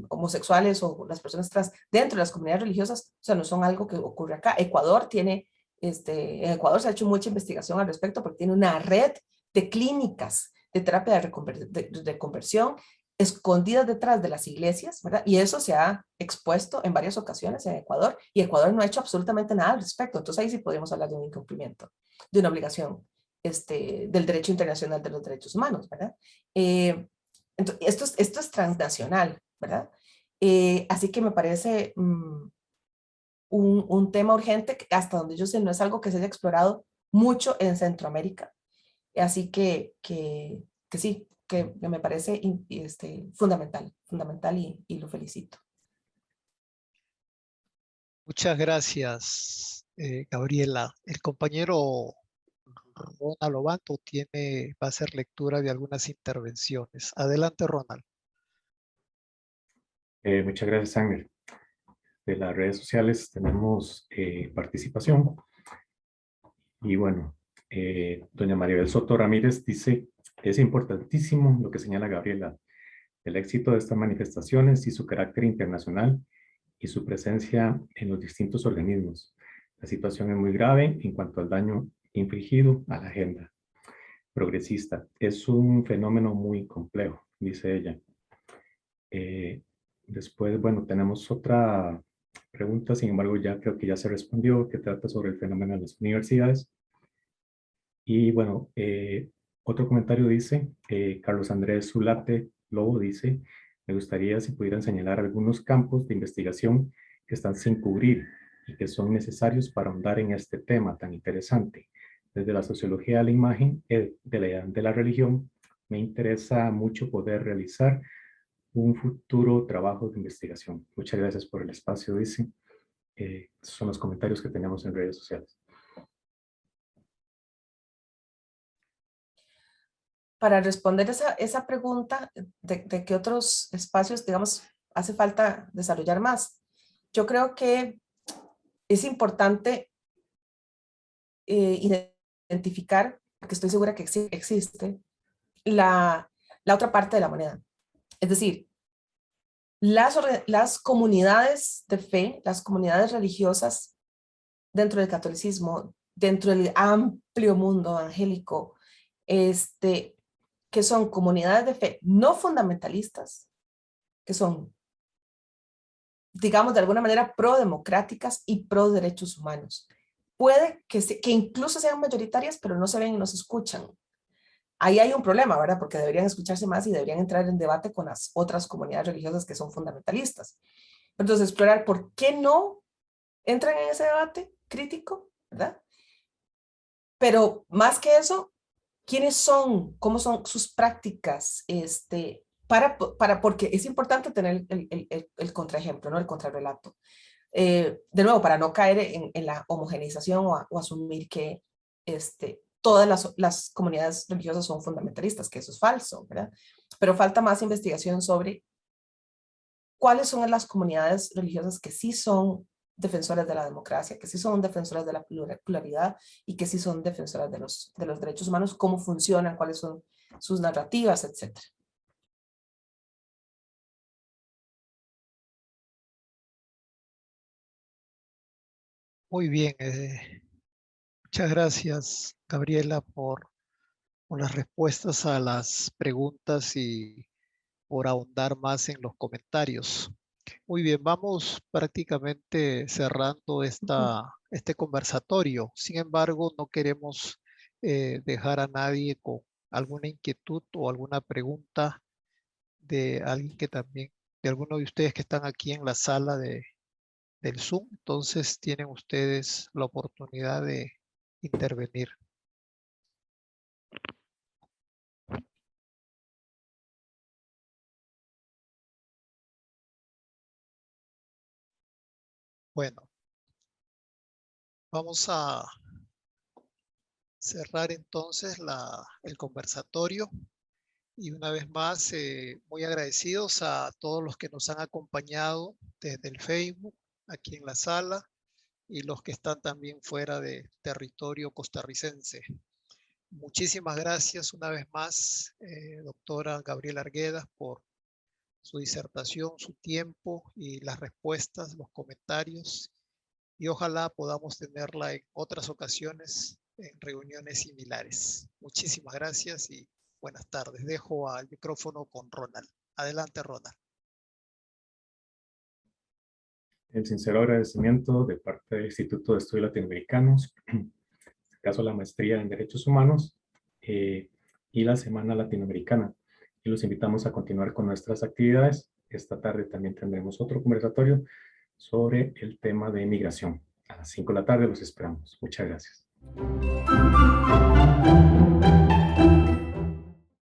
homosexuales o las personas trans dentro de las comunidades religiosas, o sea, no son algo que ocurre acá. Ecuador tiene, en Ecuador se ha hecho mucha investigación al respecto porque tiene una red de clínicas de terapia de conversión escondidas detrás de las iglesias, ¿verdad? Y eso se ha expuesto en varias ocasiones en Ecuador, y Ecuador no ha hecho absolutamente nada al respecto. Entonces ahí sí podríamos hablar de un incumplimiento, de una obligación del derecho internacional de los derechos humanos, ¿verdad? Entonces, esto es transnacional, ¿verdad? Así que me parece un tema urgente, que hasta donde yo sé no es algo que se haya explorado mucho en Centroamérica. Así que sí, que me parece fundamental y lo felicito. Muchas gracias, Gabriela. El compañero Ronald Obando va a hacer lectura de algunas intervenciones. Adelante, Ronald. Muchas gracias, Ángel. De las redes sociales tenemos participación. Y bueno, doña Maribel Soto Ramírez dice, es importantísimo lo que señala Gabriela, el éxito de estas manifestaciones y su carácter internacional y su presencia en los distintos organismos. La situación es muy grave en cuanto al daño infligido a la agenda progresista. Es un fenómeno muy complejo, dice ella. Después, bueno, tenemos otra pregunta, sin embargo, ya creo que ya se respondió, que trata sobre el fenómeno de las universidades. Y bueno, otro comentario dice, Carlos Andrés Zulate Lobo dice, me gustaría si pudieran señalar algunos campos de investigación que están sin cubrir y que son necesarios para ahondar en este tema tan interesante. Desde la sociología de la imagen, de la religión, me interesa mucho poder realizar un futuro trabajo de investigación. Muchas gracias por el espacio, dice. Son los comentarios que tenemos en redes sociales. Para responder esa pregunta de qué otros espacios, digamos, hace falta desarrollar más, yo creo que es importante identificar, porque estoy segura que existe, la otra parte de la moneda. Es decir, las comunidades de fe, las comunidades religiosas dentro del catolicismo, dentro del amplio mundo angélico, que son comunidades de fe no fundamentalistas, que son, digamos, de alguna manera pro-democráticas y pro-derechos humanos. Puede que incluso sean mayoritarias, pero no se ven y no se escuchan. Ahí hay un problema, ¿verdad? Porque deberían escucharse más y deberían entrar en debate con las otras comunidades religiosas que son fundamentalistas. Entonces, explorar por qué no entran en ese debate crítico, ¿verdad? Pero más que eso, ¿quiénes son? ¿Cómo son sus prácticas? Porque es importante tener el contraejemplo, ¿no? El contrarrelato. De nuevo, para no caer en la homogeneización o asumir que todas las comunidades religiosas son fundamentalistas, que eso es falso, ¿verdad? Pero falta más investigación sobre cuáles son las comunidades religiosas que sí son defensoras de la democracia, que sí son defensoras de la pluralidad y que sí son defensoras de los derechos humanos, cómo funcionan, cuáles son sus narrativas, etc. Muy bien. Muchas gracias, Gabriela, por las respuestas a las preguntas y por ahondar más en los comentarios. Muy bien, vamos prácticamente cerrando este conversatorio. Sin embargo, no queremos dejar a nadie con alguna inquietud o alguna pregunta de alguien que también, de alguno de ustedes que están aquí en la sala del Zoom. Entonces tienen ustedes la oportunidad de intervenir. Bueno, vamos a cerrar entonces el conversatorio. Y una vez más, muy agradecidos a todos los que nos han acompañado desde el Facebook, aquí en la sala, y los que están también fuera de territorio costarricense. Muchísimas gracias una vez más, doctora Gabriela Arguedas, por su disertación, su tiempo y las respuestas, los comentarios. Y ojalá podamos tenerla en otras ocasiones en reuniones similares. Muchísimas gracias y buenas tardes. Dejo al micrófono con Ronald. Adelante, Ronald. El sincero agradecimiento de parte del Instituto de Estudios Latinoamericanos, en este caso la maestría en Derechos Humanos y la Semana Latinoamericana. Y los invitamos a continuar con nuestras actividades. Esta tarde también tendremos otro conversatorio sobre el tema de migración. A las 5 de la tarde los esperamos. Muchas gracias.